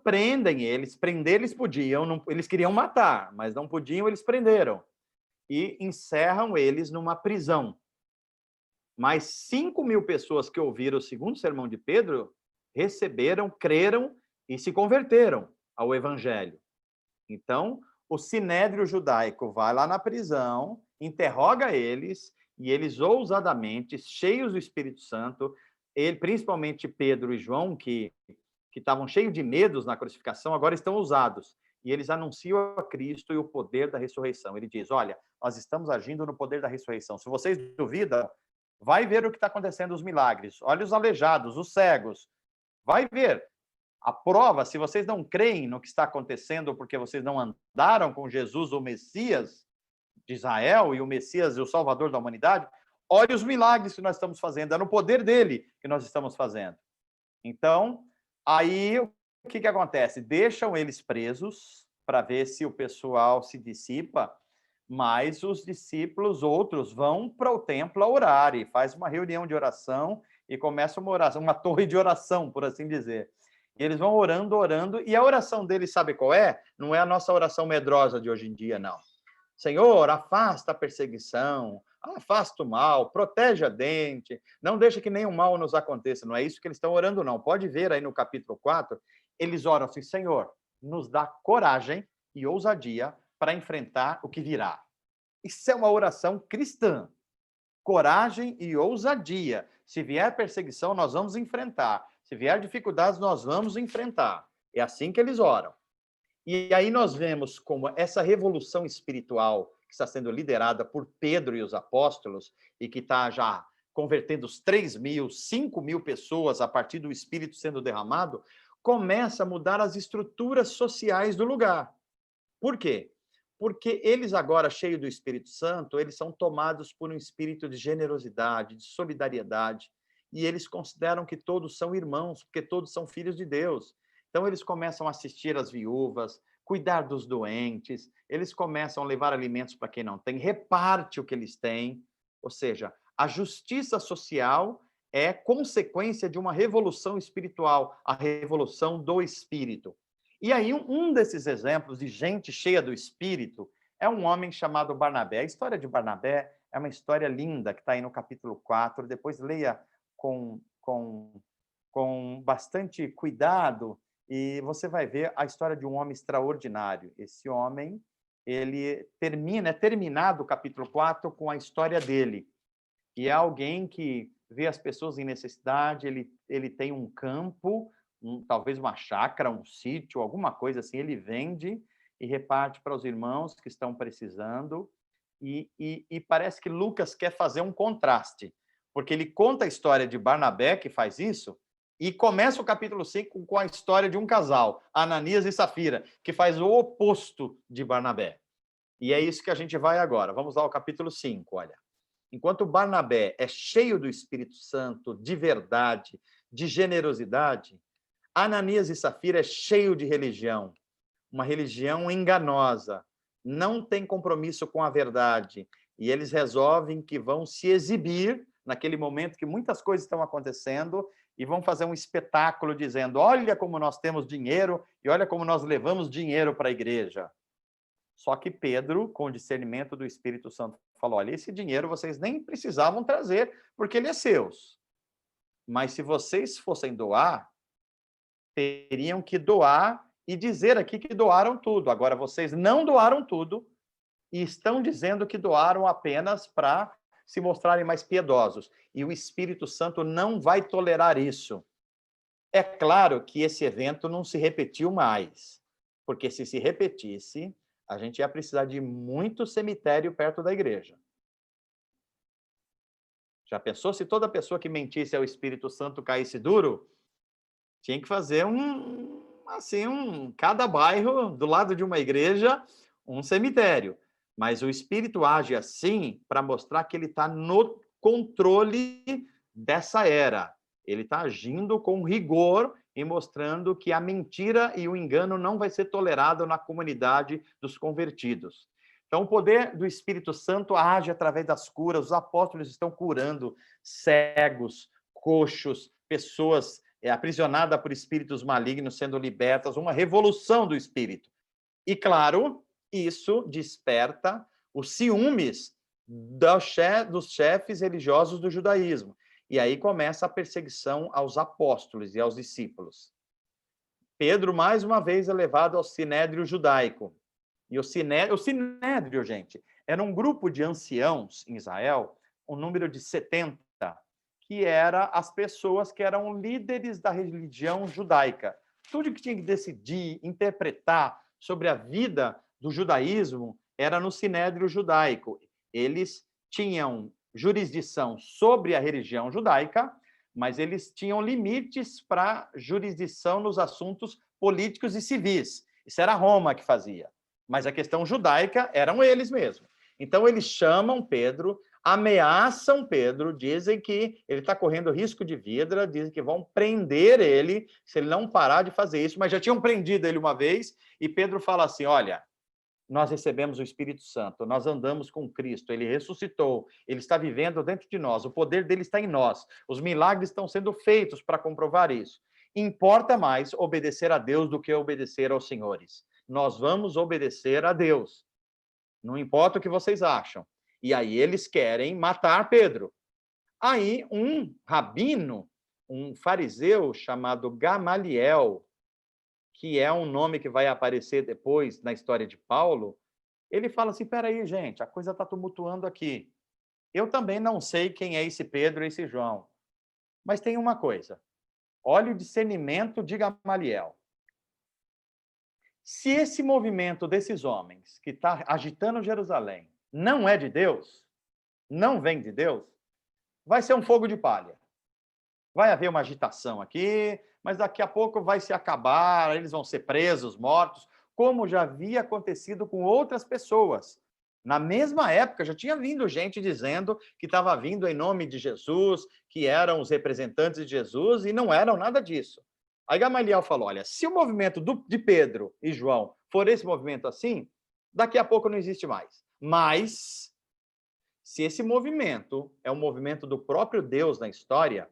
prendem eles. Prender eles podiam, não, eles queriam matar, mas não podiam, eles prenderam. E encerram eles numa prisão. Mas 5.000 pessoas que ouviram o segundo sermão de Pedro receberam, creram e se converteram ao evangelho. Então, o sinédrio judaico vai lá na prisão, interroga eles, e eles ousadamente, cheios do Espírito Santo, principalmente Pedro e João, que estavam cheios de medos na crucificação, agora estão ousados. E eles anunciam a Cristo e o poder da ressurreição. Ele diz: olha, nós estamos agindo no poder da ressurreição. Se vocês duvidam, vai ver o que está acontecendo, os milagres. Olha os aleijados, os cegos. Vai ver. A prova, se vocês não creem no que está acontecendo porque vocês não andaram com Jesus, o Messias de Israel, e o Messias e o Salvador da humanidade, olhe os milagres que nós estamos fazendo. É no poder dele que nós estamos fazendo. Então, aí o que acontece? Deixam eles presos para ver se o pessoal se dissipa, mas os discípulos, outros, vão para o templo a orar e faz uma reunião de oração e começa uma oração, uma torre de oração, por assim dizer. E eles vão orando, orando, e a oração deles, sabe qual é? Não é a nossa oração medrosa de hoje em dia, não. Senhor, afasta a perseguição, afasta o mal, protege a gente, não deixa que nenhum mal nos aconteça. Não é isso que eles estão orando, não. Pode ver aí no capítulo 4, eles oram assim: Senhor, nos dá coragem e ousadia para enfrentar o que virá. Isso é uma oração cristã. Coragem e ousadia. Se vier perseguição, nós vamos enfrentar. Se vier dificuldades, nós vamos enfrentar. É assim que eles oram. E aí nós vemos como essa revolução espiritual que está sendo liderada por Pedro e os apóstolos, e que está já convertendo os 3.000, 5.000 pessoas a partir do Espírito sendo derramado, começa a mudar as estruturas sociais do lugar. Por quê? Porque eles agora, cheios do Espírito Santo, eles são tomados por um espírito de generosidade, de solidariedade. e eles consideram que todos são irmãos, porque todos são filhos de Deus. Então, eles começam a assistir as viúvas, cuidar dos doentes, eles começam a levar alimentos para quem não tem, reparte o que eles têm. Ou seja, a justiça social é consequência de uma revolução espiritual, a revolução do espírito. E aí, um desses exemplos de gente cheia do espírito é um homem chamado Barnabé. A história de Barnabé é uma história linda, que está aí no capítulo 4. Depois leia com bastante cuidado, e você vai ver a história de um homem extraordinário. Esse homem, ele é terminado o capítulo 4 com a história dele. E é alguém que vê as pessoas em necessidade, ele tem um campo, talvez uma chácara, um sítio, alguma coisa assim, ele vende e reparte para os irmãos que estão precisando. E parece que Lucas quer fazer um contraste, porque ele conta a história de Barnabé, que faz isso, e começa o capítulo 5 com a história de um casal, Ananias e Safira, que faz o oposto de Barnabé. E é isso que a gente vai agora. Vamos lá ao capítulo 5, olha. Enquanto Barnabé é cheio do Espírito Santo, de verdade, de generosidade, Ananias e Safira é cheio de religião, uma religião enganosa, não tem compromisso com a verdade, e eles resolvem que vão se exibir naquele momento que muitas coisas estão acontecendo e vão fazer um espetáculo dizendo: olha como nós temos dinheiro e olha como nós levamos dinheiro para a igreja. Só que Pedro, com o discernimento do Espírito Santo, falou: olha, esse dinheiro vocês nem precisavam trazer, porque ele é seus. Mas se vocês fossem doar, teriam que doar e dizer aqui que doaram tudo. Agora, vocês não doaram tudo e estão dizendo que doaram apenas para se mostrarem mais piedosos. E o Espírito Santo não vai tolerar isso. É claro que esse evento não se repetiu mais, porque se repetisse, a gente ia precisar de muito cemitério perto da igreja. Já pensou se toda pessoa que mentisse ao Espírito Santo caísse duro? Tinha que fazer cada bairro, do lado de uma igreja, um cemitério. Mas o Espírito age assim para mostrar que ele está no controle dessa era. Ele está agindo com rigor e mostrando que a mentira e o engano não vai ser tolerado na comunidade dos convertidos. Então, o poder do Espírito Santo age através das curas. Os apóstolos estão curando cegos, coxos, pessoas aprisionadas por espíritos malignos sendo libertas, uma revolução do Espírito. E, claro, isso desperta os ciúmes dos chefes religiosos do judaísmo. E aí começa a perseguição aos apóstolos e aos discípulos. Pedro, mais uma vez, é levado ao sinédrio judaico. E o sinédrio, gente, era um grupo de anciãos em Israel, um número de 70, que era as pessoas que eram líderes da religião judaica. Tudo que tinha que decidir, interpretar sobre a vida do judaísmo era no sinédrio judaico. Eles tinham jurisdição sobre a religião judaica, mas eles tinham limites para jurisdição nos assuntos políticos e civis. Isso era Roma que fazia. Mas a questão judaica eram eles mesmos. Então, eles chamam Pedro, ameaçam Pedro, dizem que ele está correndo risco de vida, dizem que vão prender ele se ele não parar de fazer isso, mas já tinham prendido ele uma vez, e Pedro fala assim: olha, nós recebemos o Espírito Santo, nós andamos com Cristo, ele ressuscitou, ele está vivendo dentro de nós, o poder dele está em nós, os milagres estão sendo feitos para comprovar isso. Importa mais obedecer a Deus do que obedecer aos senhores. Nós vamos obedecer a Deus. Não importa o que vocês acham. E aí eles querem matar Pedro. Aí um rabino, um fariseu chamado Gamaliel, que é um nome que vai aparecer depois na história de Paulo, ele fala assim: peraí, gente, a coisa está tumultuando aqui. Eu também não sei quem é esse Pedro e esse João. Mas tem uma coisa. Olha o discernimento de Gamaliel. Se esse movimento desses homens que está agitando Jerusalém não é de Deus, não vem de Deus, vai ser um fogo de palha. Vai haver uma agitação aqui, mas daqui a pouco vai se acabar, eles vão ser presos, mortos, como já havia acontecido com outras pessoas Na mesma época, já tinha vindo gente dizendo que estava vindo em nome de Jesus, que eram os representantes de Jesus, e não eram nada disso. Aí Gamaliel falou, olha, se o movimento de Pedro e João for esse movimento assim, daqui a pouco não existe mais. Mas, se esse movimento é um movimento do próprio Deus na história,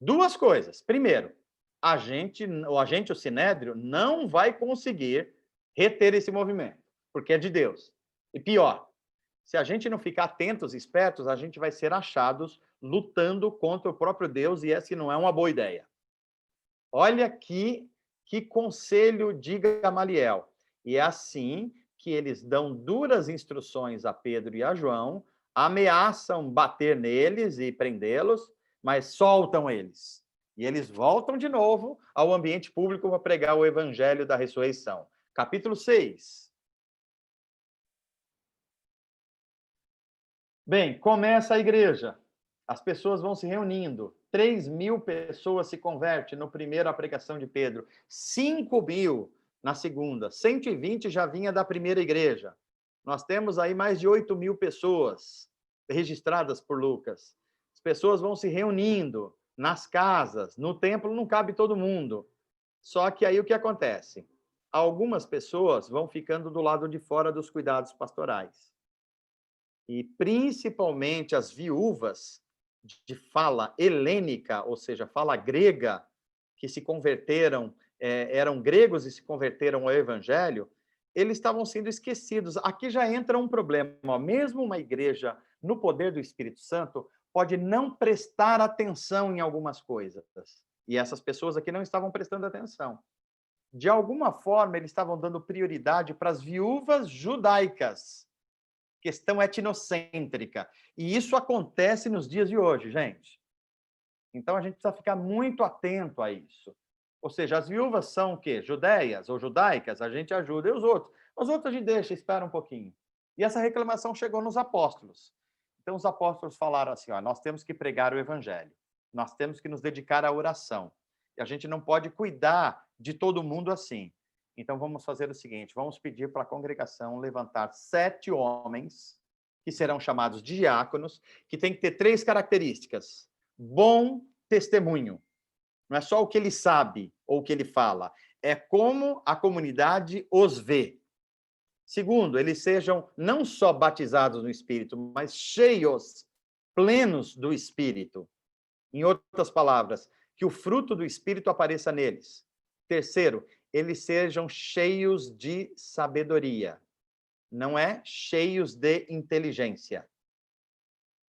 duas coisas. Primeiro, o Sinédrio, não vai conseguir reter esse movimento, porque é de Deus. E pior, se a gente não ficar atentos, espertos, a gente vai ser achados lutando contra o próprio Deus, e essa não é uma boa ideia. Olha que conselho de Gamaliel. E é assim que eles dão duras instruções a Pedro e a João, ameaçam bater neles e prendê-los, mas soltam eles. E eles voltam de novo ao ambiente público para pregar o evangelho da ressurreição. Capítulo 6. Bem, começa a igreja. As pessoas vão se reunindo. 3.000 pessoas se convertem no primeiro a pregação de Pedro. 5.000 na segunda. 120 já vinha da primeira igreja. Nós temos aí mais de 8.000 pessoas registradas por Lucas. As pessoas vão se reunindo nas casas. No templo não cabe todo mundo. Só que aí o que acontece? Algumas pessoas vão ficando do lado de fora dos cuidados pastorais. E principalmente as viúvas de fala helênica, ou seja, fala grega, que se converteram, eram gregos e se converteram ao evangelho, eles estavam sendo esquecidos. Aqui já entra um problema. Mesmo uma igreja no poder do Espírito Santo pode não prestar atenção em algumas coisas. E essas pessoas aqui não estavam prestando atenção. De alguma forma, eles estavam dando prioridade para as viúvas judaicas. Questão etnocêntrica. E isso acontece nos dias de hoje, gente. Então, a gente precisa ficar muito atento a isso. Ou seja, as viúvas são o quê? Judeias ou judaicas? A gente ajuda, e os outros? Os outros a gente deixa, espera um pouquinho. E essa reclamação chegou nos apóstolos. Então, os apóstolos falaram assim, ó, nós temos que pregar o evangelho. Nós temos que nos dedicar à oração. E a gente não pode cuidar de todo mundo assim. Então, vamos fazer o seguinte, vamos pedir para a congregação levantar 7 homens, que serão chamados de diáconos, que tem que ter 3 características. Bom testemunho. Não é só o que ele sabe ou o que ele fala, é como a comunidade os vê. Segundo, eles sejam não só batizados no Espírito, mas cheios, plenos do Espírito. Em outras palavras, que o fruto do Espírito apareça neles. Terceiro, eles sejam cheios de sabedoria. Não é cheios de inteligência.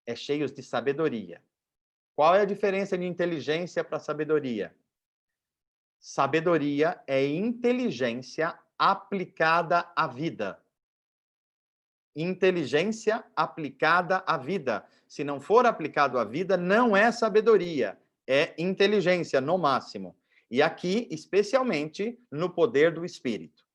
É cheios de sabedoria. Qual é a diferença de inteligência para sabedoria? Sabedoria é inteligência aplicada à vida. Inteligência aplicada à vida. Se não for aplicado à vida, não é sabedoria. É inteligência, no máximo. E aqui, especialmente, no poder do Espírito.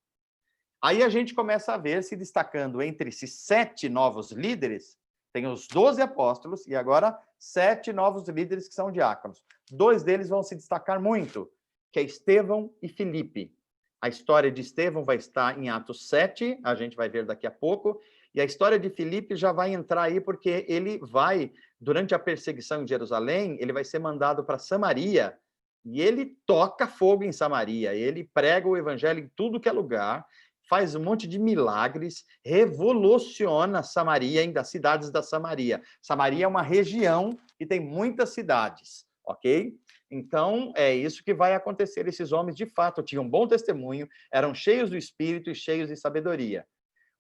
Aí a gente começa a ver se destacando entre esses 7 novos líderes, tem os 12 apóstolos e agora 7 novos líderes que são diáconos. 2 deles vão se destacar muito, que é Estevão e Filipe. A história de Estevão vai estar em Atos 7, a gente vai ver daqui a pouco, e a história de Filipe já vai entrar aí porque ele vai, durante a perseguição em Jerusalém, ele vai ser mandado para Samaria, e ele toca fogo em Samaria, ele prega o evangelho em tudo que é lugar, faz um monte de milagres, revoluciona Samaria, ainda as cidades da Samaria. Samaria é uma região que tem muitas cidades, ok? Então, é isso que vai acontecer. Esses homens, de fato, tinham um bom testemunho, eram cheios do Espírito e cheios de sabedoria.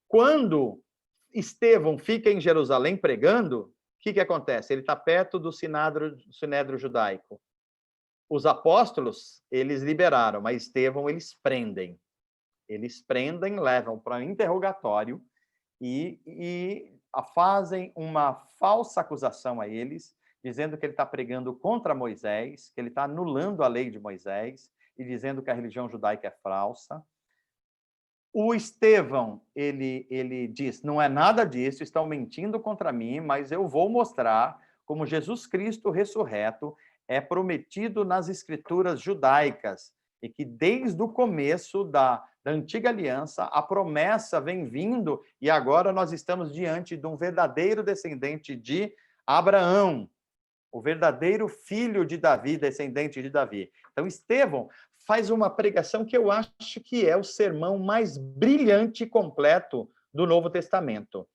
Quando Estevão fica em Jerusalém pregando, o que acontece? Ele está perto do Sinédrio judaico. Os apóstolos, eles liberaram, mas Estevão, eles prendem. Eles prendem, levam para um interrogatório e fazem uma falsa acusação a eles, dizendo que ele está pregando contra Moisés, que ele está anulando a lei de Moisés e dizendo que a religião judaica é falsa. O Estevão, ele diz, não é nada disso, estão mentindo contra mim, mas eu vou mostrar como Jesus Cristo ressurreto é prometido nas escrituras judaicas. e que desde o começo da antiga aliança, a promessa vem vindo, e agora nós estamos diante de um verdadeiro descendente de Abraão, o verdadeiro filho de Davi, descendente de Davi. Então, Estevão faz uma pregação que eu acho que é o sermão mais brilhante e completo do Novo Testamento.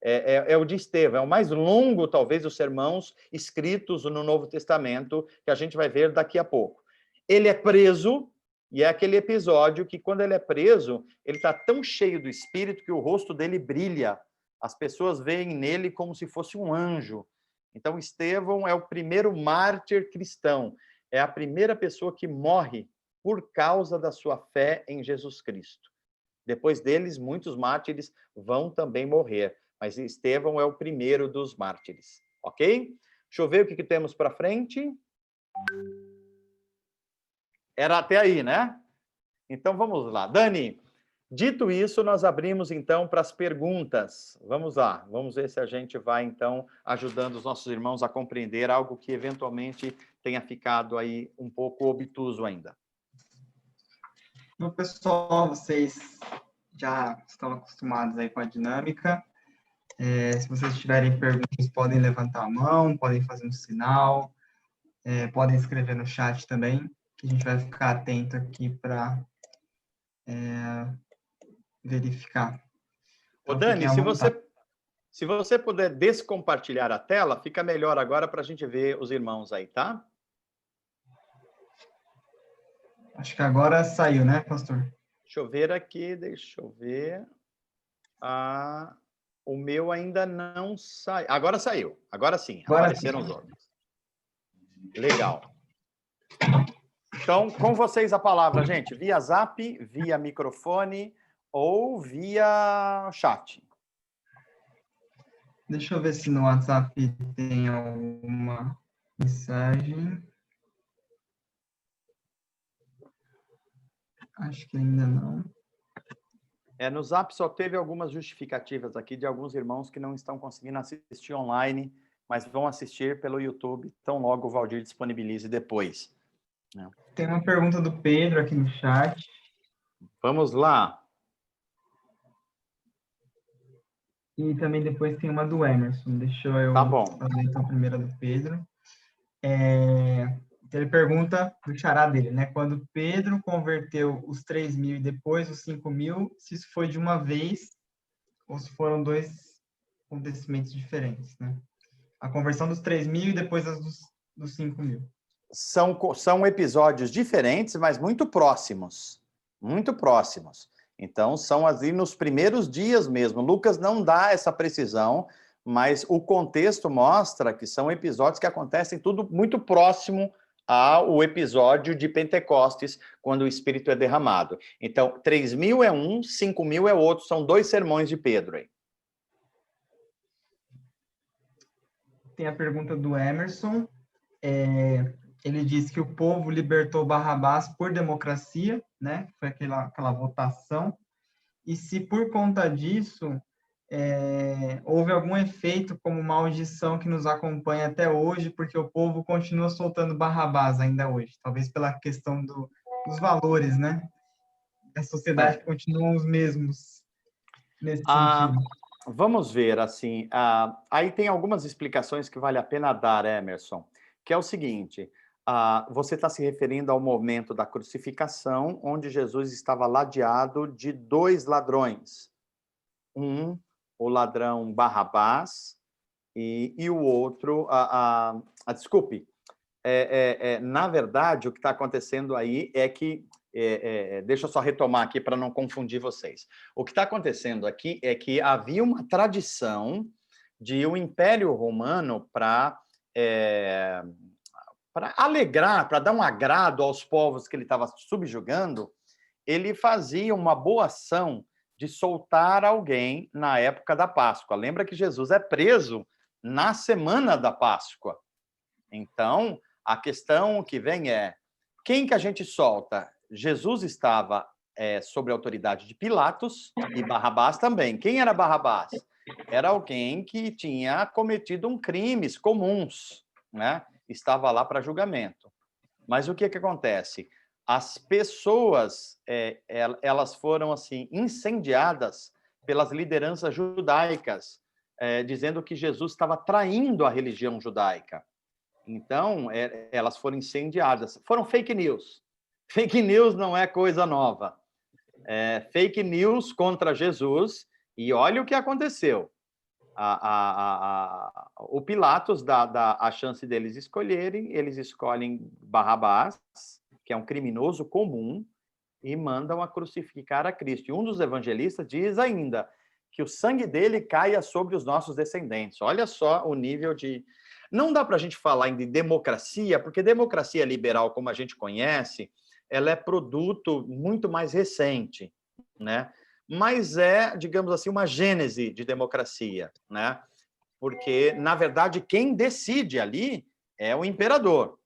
É o de Estevão, é o mais longo, talvez, dos sermãos escritos no Novo Testamento, que a gente vai ver daqui a pouco. Ele é preso, e é aquele episódio que, quando ele é preso, ele está tão cheio do Espírito que o rosto dele brilha. As pessoas veem nele como se fosse um anjo. Então, Estevão é o primeiro mártir cristão. É a primeira pessoa que morre por causa da sua fé em Jesus Cristo. Depois deles, muitos mártires vão também morrer. Mas Estevão é o primeiro dos mártires. Ok? Deixa eu ver o que temos para frente. Era até aí, né? Então, vamos lá. Dani, dito isso, nós abrimos, então, para as perguntas. Vamos lá. Vamos ver se a gente vai, então, ajudando os nossos irmãos a compreender algo que, eventualmente, tenha ficado aí um pouco obtuso ainda. Então, pessoal, vocês já estão acostumados aí com a dinâmica. Se vocês tiverem perguntas, podem levantar a mão, podem fazer um sinal, podem escrever no chat também, que a gente vai ficar atento aqui para verificar. Ô, Então, Dani, fiquem à vontade. se você puder descompartilhar a tela, fica melhor agora para a gente ver os irmãos aí, tá? Acho que agora saiu, né, pastor? Deixa eu ver aqui, o meu ainda não sai. Agora saiu. Agora sim, Agora apareceram os outros. Legal. Então, com vocês a palavra, gente, via Zap, via microfone ou via chat. Deixa eu ver se no WhatsApp tem alguma mensagem. Acho que ainda não. No Zap só teve algumas justificativas aqui de alguns irmãos que não estão conseguindo assistir online, mas vão assistir pelo YouTube, tão logo o Valdir disponibilize depois. Tem uma pergunta do Pedro aqui no chat. Vamos lá. E também depois tem uma do Emerson. Deixa eu fazer então a primeira do Pedro. Ele pergunta do xará dele, né? Quando Pedro converteu os 3.000 e depois os 5.000, se isso foi de uma vez ou se foram dois acontecimentos diferentes, né? A conversão dos 3.000 e depois dos 5.000. São episódios diferentes, mas muito próximos. Muito próximos. Então, são ali nos primeiros dias mesmo. Lucas não dá essa precisão, mas o contexto mostra que são episódios que acontecem tudo muito próximo ao episódio de Pentecostes, quando o Espírito é derramado. Então, 3.000 é um, 5.000 é outro. São 2 sermões de Pedro aí. Tem a pergunta do Emerson. Ele diz que o povo libertou Barrabás por democracia, né? Foi aquela votação. E se por conta disso houve algum efeito como maldição que nos acompanha até hoje, porque o povo continua soltando Barrabás ainda hoje, talvez pela questão dos valores, né? A sociedade continua os mesmos nesse sentido. Vamos ver, assim, aí tem algumas explicações que vale a pena dar, Emerson, que é o seguinte, você está se referindo ao momento da crucificação, onde Jesus estava ladeado de 2 ladrões. O ladrão Barrabás, e o outro, desculpe, na verdade, o que está acontecendo aí é que, deixa eu só retomar aqui para não confundir vocês. O que está acontecendo aqui é que havia uma tradição de o Império Romano para alegrar, para dar um agrado aos povos que ele estava subjugando, ele fazia uma boa ação de soltar alguém na época da Páscoa. Lembra que Jesus é preso na semana da Páscoa. Então, a questão que vem é, quem que a gente solta? Jesus estava sob a autoridade de Pilatos e Barrabás também. Quem era Barrabás? Era alguém que tinha cometido crimes comuns, né? Estava lá para julgamento. Mas o que acontece? as pessoas, elas foram assim incendiadas pelas lideranças judaicas, dizendo que Jesus estava traindo a religião judaica. Então, elas foram incendiadas. Foram fake news. Fake news não é coisa nova. Fake news contra Jesus, e olha o que aconteceu. O Pilatos dá a chance deles escolherem, eles escolhem Barrabás, que é um criminoso comum, e mandam a crucificar a Cristo. E um dos evangelistas diz ainda que o sangue dele caia sobre os nossos descendentes. Olha só o nível de... Não dá para a gente falar de democracia, porque democracia liberal, como a gente conhece, ela é produto muito mais recente, né? Mas digamos assim, uma gênese de democracia, né? Porque, na verdade, quem decide ali é o imperador.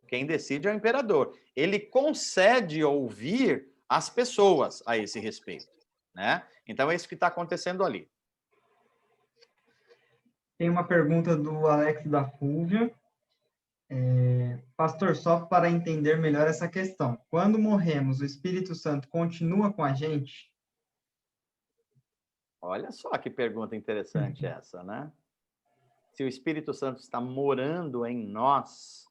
Quem decide é o imperador. Ele concede ouvir as pessoas a esse respeito, né? Então, é isso que está acontecendo ali. Tem uma pergunta do Alex da Fúvia. Pastor, só para entender melhor essa questão. Quando morremos, o Espírito Santo continua com a gente? Olha só que pergunta interessante essa, né? Se o Espírito Santo está morando em nós,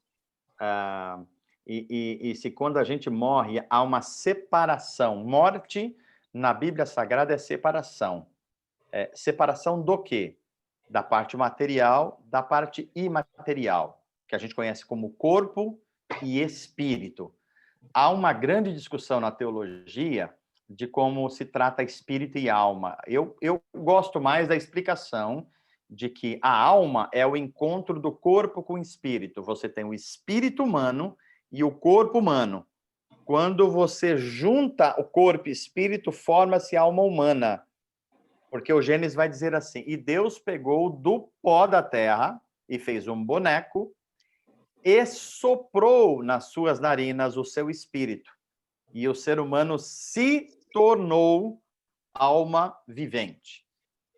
e se quando a gente morre há uma separação. Morte, na Bíblia Sagrada, é separação. Separação do quê? Da parte material, da parte imaterial, que a gente conhece como corpo e espírito. Há uma grande discussão na teologia de como se trata espírito e alma. Eu gosto mais da explicação de que a alma é o encontro do corpo com o espírito. Você tem o espírito humano e o corpo humano. Quando você junta o corpo e espírito, forma-se a alma humana. Porque o Gênesis vai dizer assim, e Deus pegou do pó da terra e fez um boneco e soprou nas suas narinas o seu espírito. E o ser humano se tornou alma vivente.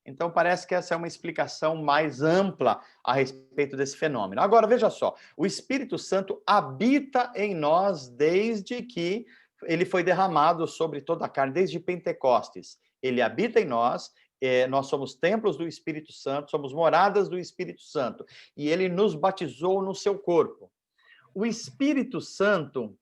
Então, parece que essa é uma explicação mais ampla a respeito desse fenômeno. Agora, veja só, o Espírito Santo habita em nós desde que ele foi derramado sobre toda a carne, desde Pentecostes. Ele habita em nós, nós somos templos do Espírito Santo, somos moradas do Espírito Santo, e ele nos batizou no seu corpo. O Espírito Santo,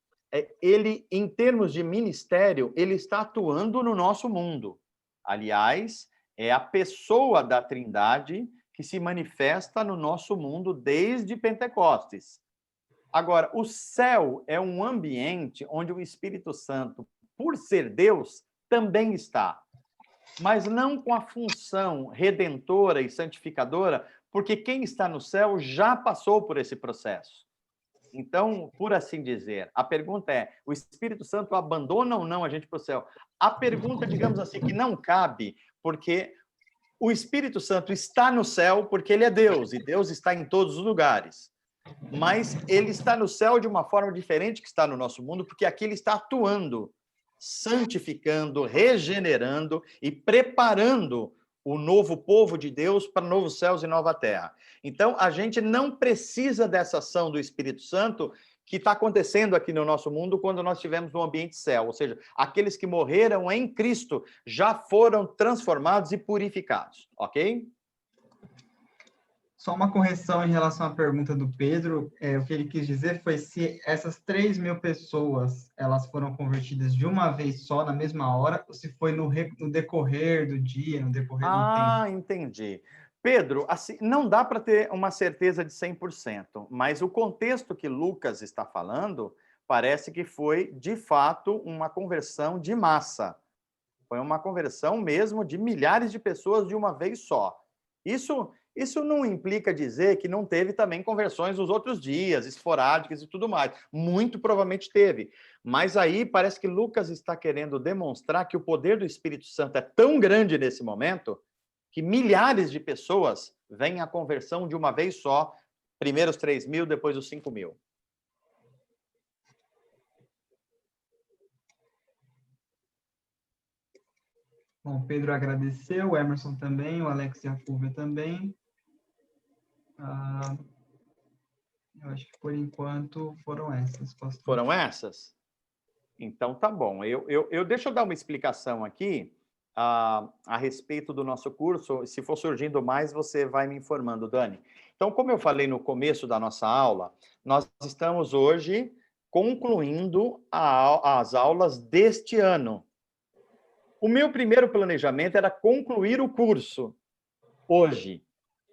ele, em termos de ministério, ele está atuando no nosso mundo. Aliás, é a pessoa da Trindade que se manifesta no nosso mundo desde Pentecostes. Agora, o céu é um ambiente onde o Espírito Santo, por ser Deus, também está. Mas não com a função redentora e santificadora, porque quem está no céu já passou por esse processo. Então, por assim dizer, a pergunta é, o Espírito Santo abandona ou não a gente para o céu? A pergunta, digamos assim, que não cabe, porque o Espírito Santo está no céu porque ele é Deus, e Deus está em todos os lugares. Mas ele está no céu de uma forma diferente que está no nosso mundo, porque aqui ele está atuando, santificando, regenerando e preparando o novo povo de Deus para novos céus e nova terra. Então, a gente não precisa dessa ação do Espírito Santo que está acontecendo aqui no nosso mundo quando nós estivermos no ambiente céu. Ou seja, aqueles que morreram em Cristo já foram transformados e purificados. Ok? Só uma correção em relação à pergunta do Pedro. O que ele quis dizer foi se essas 3.000 pessoas elas foram convertidas de uma vez só, na mesma hora, ou se foi no decorrer do dia, no decorrer do tempo. Entendi. Pedro, assim, não dá para ter uma certeza de 100%, mas o contexto que Lucas está falando parece que foi, de fato, uma conversão de massa. Foi uma conversão mesmo de milhares de pessoas de uma vez só. Isso não implica dizer que não teve também conversões nos outros dias, esporádicas e tudo mais. Muito provavelmente teve. Mas aí parece que Lucas está querendo demonstrar que o poder do Espírito Santo é tão grande nesse momento que milhares de pessoas vêm à conversão de uma vez só, primeiro os 3.000, depois os 5.000. Bom, o Pedro agradeceu, o Emerson também, o Alex e a Fúvia também. Eu acho que por enquanto foram essas. Foram essas? Então, tá bom. Deixa eu dar uma explicação aqui a respeito do nosso curso. Se for surgindo mais, você vai me informando, Dani. Então, como eu falei no começo da nossa aula, nós estamos hoje concluindo as aulas deste ano. O meu primeiro planejamento era concluir o curso hoje,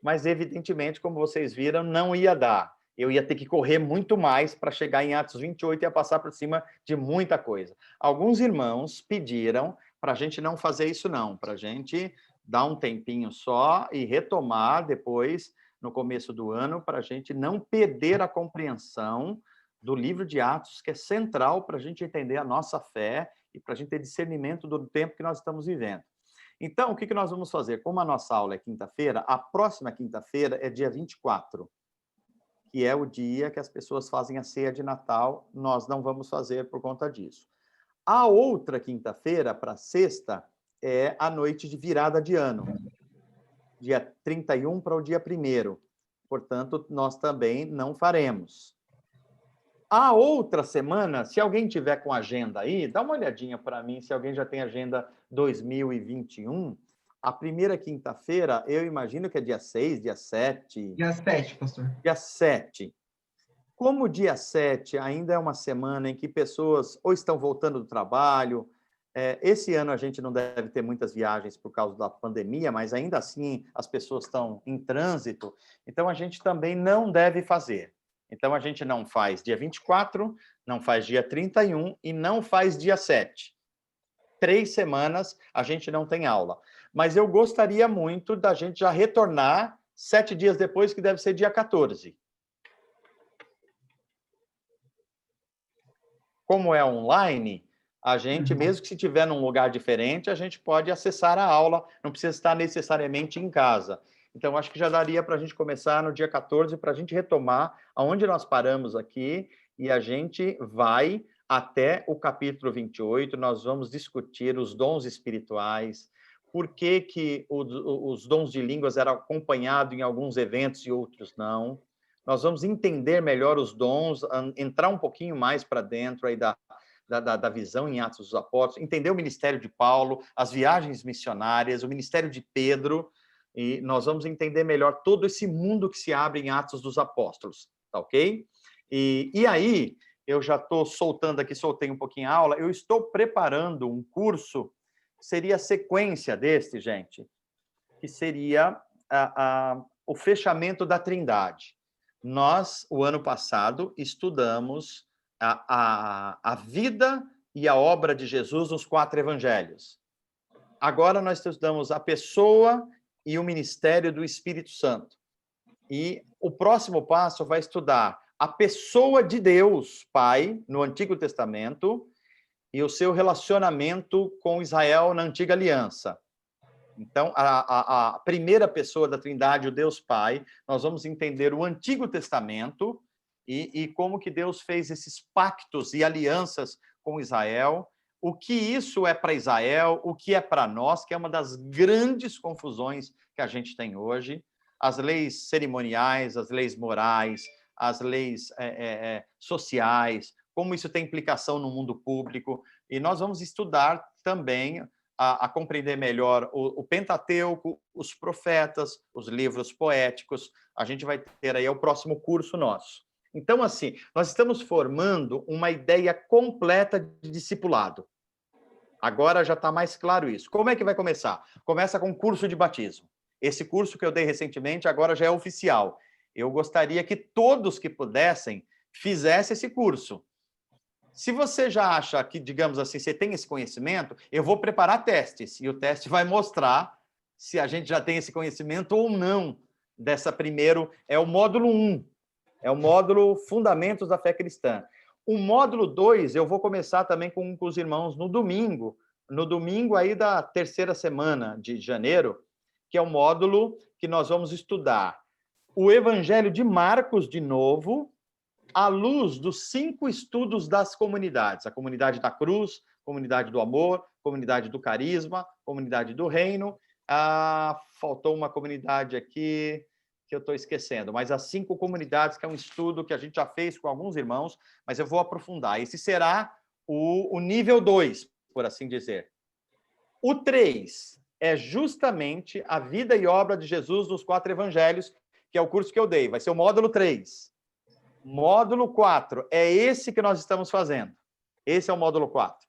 mas, evidentemente, como vocês viram, não ia dar. Eu ia ter que correr muito mais para chegar em Atos 28 e ia passar por cima de muita coisa. Alguns irmãos pediram para a gente não fazer isso, não, para a gente dar um tempinho só e retomar depois, no começo do ano, para a gente não perder a compreensão do livro de Atos, que é central para a gente entender a nossa fé e para a gente ter discernimento do tempo que nós estamos vivendo. Então, o que nós vamos fazer? Como a nossa aula é quinta-feira, a próxima quinta-feira é dia 24, que é o dia que as pessoas fazem a ceia de Natal. Nós não vamos fazer por conta disso. A outra quinta-feira, para sexta, é a noite de virada de ano, dia 31 para o dia 1º. Portanto, nós também não faremos. A outra semana, se alguém tiver com agenda aí, dá uma olhadinha para mim, se alguém já tem agenda 2021. A primeira quinta-feira, eu imagino que é dia 6, dia 7. Dia 7, pastor. Dia 7. Como o dia 7 ainda é uma semana em que pessoas ou estão voltando do trabalho, esse ano a gente não deve ter muitas viagens por causa da pandemia, mas ainda assim as pessoas estão em trânsito, então a gente também não deve fazer. Então, a gente não faz dia 24, não faz dia 31 e não faz dia 7. 3 semanas a gente não tem aula. Mas eu gostaria muito da gente já retornar 7 dias depois, que deve ser dia 14. Como é online, a gente, mesmo que se estiver num lugar diferente, a gente pode acessar a aula, não precisa estar necessariamente em casa. Então, acho que já daria para a gente começar no dia 14, para a gente retomar aonde nós paramos aqui, e a gente vai até o capítulo 28, nós vamos discutir os dons espirituais, por que os dons de línguas eram acompanhados em alguns eventos e outros não. Nós vamos entender melhor os dons, entrar um pouquinho mais para dentro aí da visão em Atos dos Apóstolos, entender o ministério de Paulo, as viagens missionárias, o ministério de Pedro, e nós vamos entender melhor todo esse mundo que se abre em Atos dos Apóstolos, tá ok? E aí, eu já estou soltando aqui, soltei um pouquinho a aula, eu estou preparando um curso, seria a sequência deste, gente, que seria o fechamento da Trindade. Nós, o ano passado, estudamos a vida e a obra de Jesus nos 4 evangelhos. Agora nós estudamos a pessoa e o ministério do Espírito Santo. E o próximo passo vai estudar a pessoa de Deus, Pai, no Antigo Testamento, e o seu relacionamento com Israel na Antiga Aliança. Então, a primeira pessoa da Trindade, o Deus Pai, nós vamos entender o Antigo Testamento e como que Deus fez esses pactos e alianças com Israel, o que isso é para Israel, o que é para nós, que é uma das grandes confusões que a gente tem hoje, as leis cerimoniais, as leis morais, as leis sociais, como isso tem implicação no mundo público, e nós vamos estudar também a compreender melhor o Pentateuco, os profetas, os livros poéticos. A gente vai ter aí o próximo curso nosso. Então, assim, nós estamos formando uma ideia completa de discipulado. Agora já está mais claro isso. Como é que vai começar? Começa com curso de batismo. Esse curso que eu dei recentemente agora já é oficial. Eu gostaria que todos que pudessem fizessem esse curso. Se você já acha que, digamos assim, você tem esse conhecimento, eu vou preparar testes, e o teste vai mostrar se a gente já tem esse conhecimento ou não. Dessa primeiro, é o módulo 1, é o módulo Fundamentos da Fé Cristã. O módulo 2, eu vou começar também com os irmãos no domingo aí da terceira semana de janeiro, que é o módulo que nós vamos estudar o Evangelho de Marcos de novo, à luz dos 5 estudos das comunidades. A comunidade da cruz, comunidade do amor, comunidade do carisma, comunidade do reino. Faltou uma comunidade aqui que eu estou esquecendo, mas as 5 comunidades, que é um estudo que a gente já fez com alguns irmãos, mas eu vou aprofundar. Esse será o nível 2, por assim dizer. O 3 é justamente a vida e obra de Jesus nos 4 evangelhos, que é o curso que eu dei. Vai ser o módulo 3. Módulo 4 é esse que nós estamos fazendo. Esse é o módulo 4.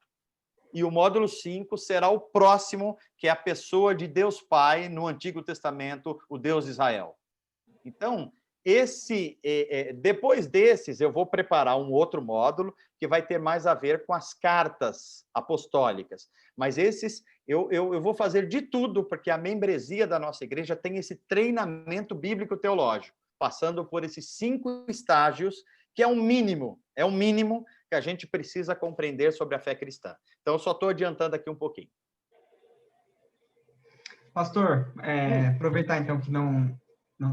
E o módulo 5 será o próximo, que é a pessoa de Deus Pai no Antigo Testamento, o Deus de Israel. Então, depois desses, eu vou preparar um outro módulo que vai ter mais a ver com as cartas apostólicas. Mas esses, eu vou fazer de tudo, porque a membresia da nossa igreja tem esse treinamento bíblico-teológico, passando por esses 5 estágios, que é um mínimo que a gente precisa compreender sobre a fé cristã. Então, eu só estou adiantando aqui um pouquinho. Pastor, aproveitar então que não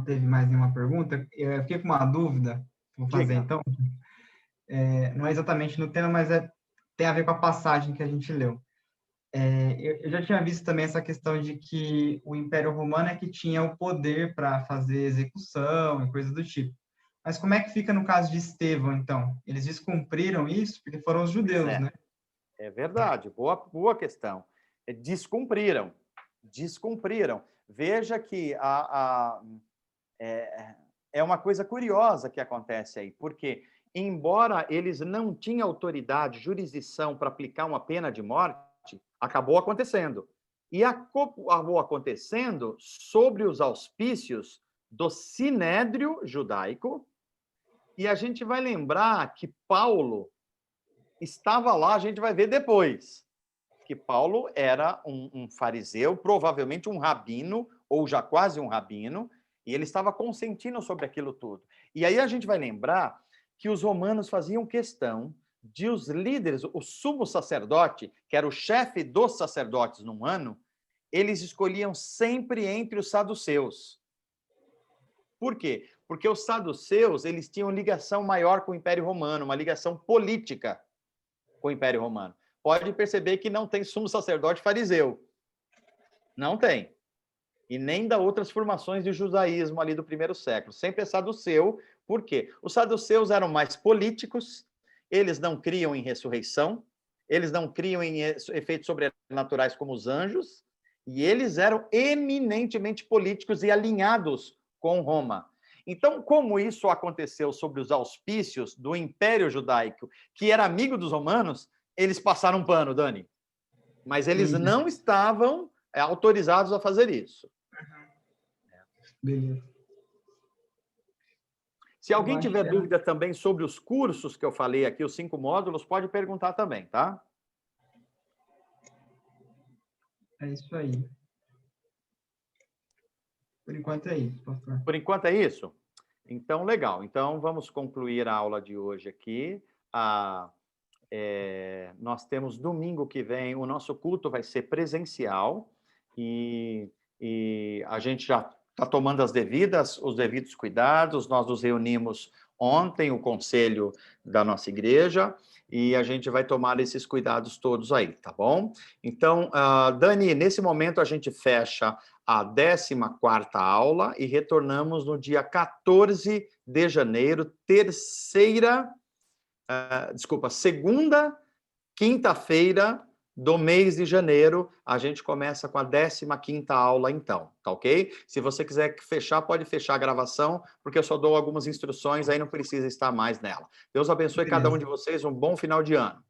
teve mais nenhuma pergunta, eu fiquei com uma dúvida, vou fazer Diga. então. Não é exatamente no tema, mas tem a ver com a passagem que a gente leu. Eu já tinha visto também essa questão de que o Império Romano é que tinha o poder para fazer execução e coisas do tipo. Mas como é que fica no caso de Estevão, então? Eles descumpriram isso porque foram os judeus, né? É verdade, boa questão. Descumpriram. Veja que é uma coisa curiosa que acontece aí, porque, embora eles não tinham autoridade, jurisdição para aplicar uma pena de morte, acabou acontecendo. E acabou acontecendo sobre os auspícios do Sinédrio judaico, e a gente vai lembrar que Paulo estava lá, a gente vai ver depois, que Paulo era um fariseu, provavelmente um rabino, ou já quase um rabino, e ele estava consentindo sobre aquilo tudo. E aí a gente vai lembrar que os romanos faziam questão de os líderes, o sumo sacerdote, que era o chefe dos sacerdotes num ano, eles escolhiam sempre entre os saduceus. Por quê? Porque os saduceus, eles tinham ligação maior com o Império Romano, uma ligação política com o Império Romano. Pode perceber que não tem sumo sacerdote fariseu. Não tem. E nem da outras formações de judaísmo ali do primeiro século. Sempre é saduceu. Por quê? Os saduceus eram mais políticos, eles não criam em ressurreição, eles não criam em efeitos sobrenaturais como os anjos, e eles eram eminentemente políticos e alinhados com Roma. Então, como isso aconteceu sobre os auspícios do Império Judaico, que era amigo dos romanos, eles passaram um pano, Dani. Mas eles não estavam autorizados a fazer isso. Beleza. Se alguém tiver dúvida também sobre os cursos que eu falei aqui, os 5 módulos, pode perguntar também, tá? É isso aí. Por enquanto é isso, pastor. Por enquanto é isso? Então, legal. Então, vamos concluir a aula de hoje aqui. Nós temos domingo que vem, o nosso culto vai ser presencial e a gente já está tomando os devidos cuidados. Nós nos reunimos ontem, o conselho da nossa igreja, e a gente vai tomar esses cuidados todos aí, tá bom? Então, Dani, nesse momento a gente fecha a 14ª aula e retornamos no dia 14 de janeiro, segunda quinta-feira do mês de janeiro, a gente começa com a 15ª aula, então, tá ok? Se você quiser fechar, pode fechar a gravação, porque eu só dou algumas instruções, aí não precisa estar mais nela. Deus abençoe cada um de vocês, um bom final de ano.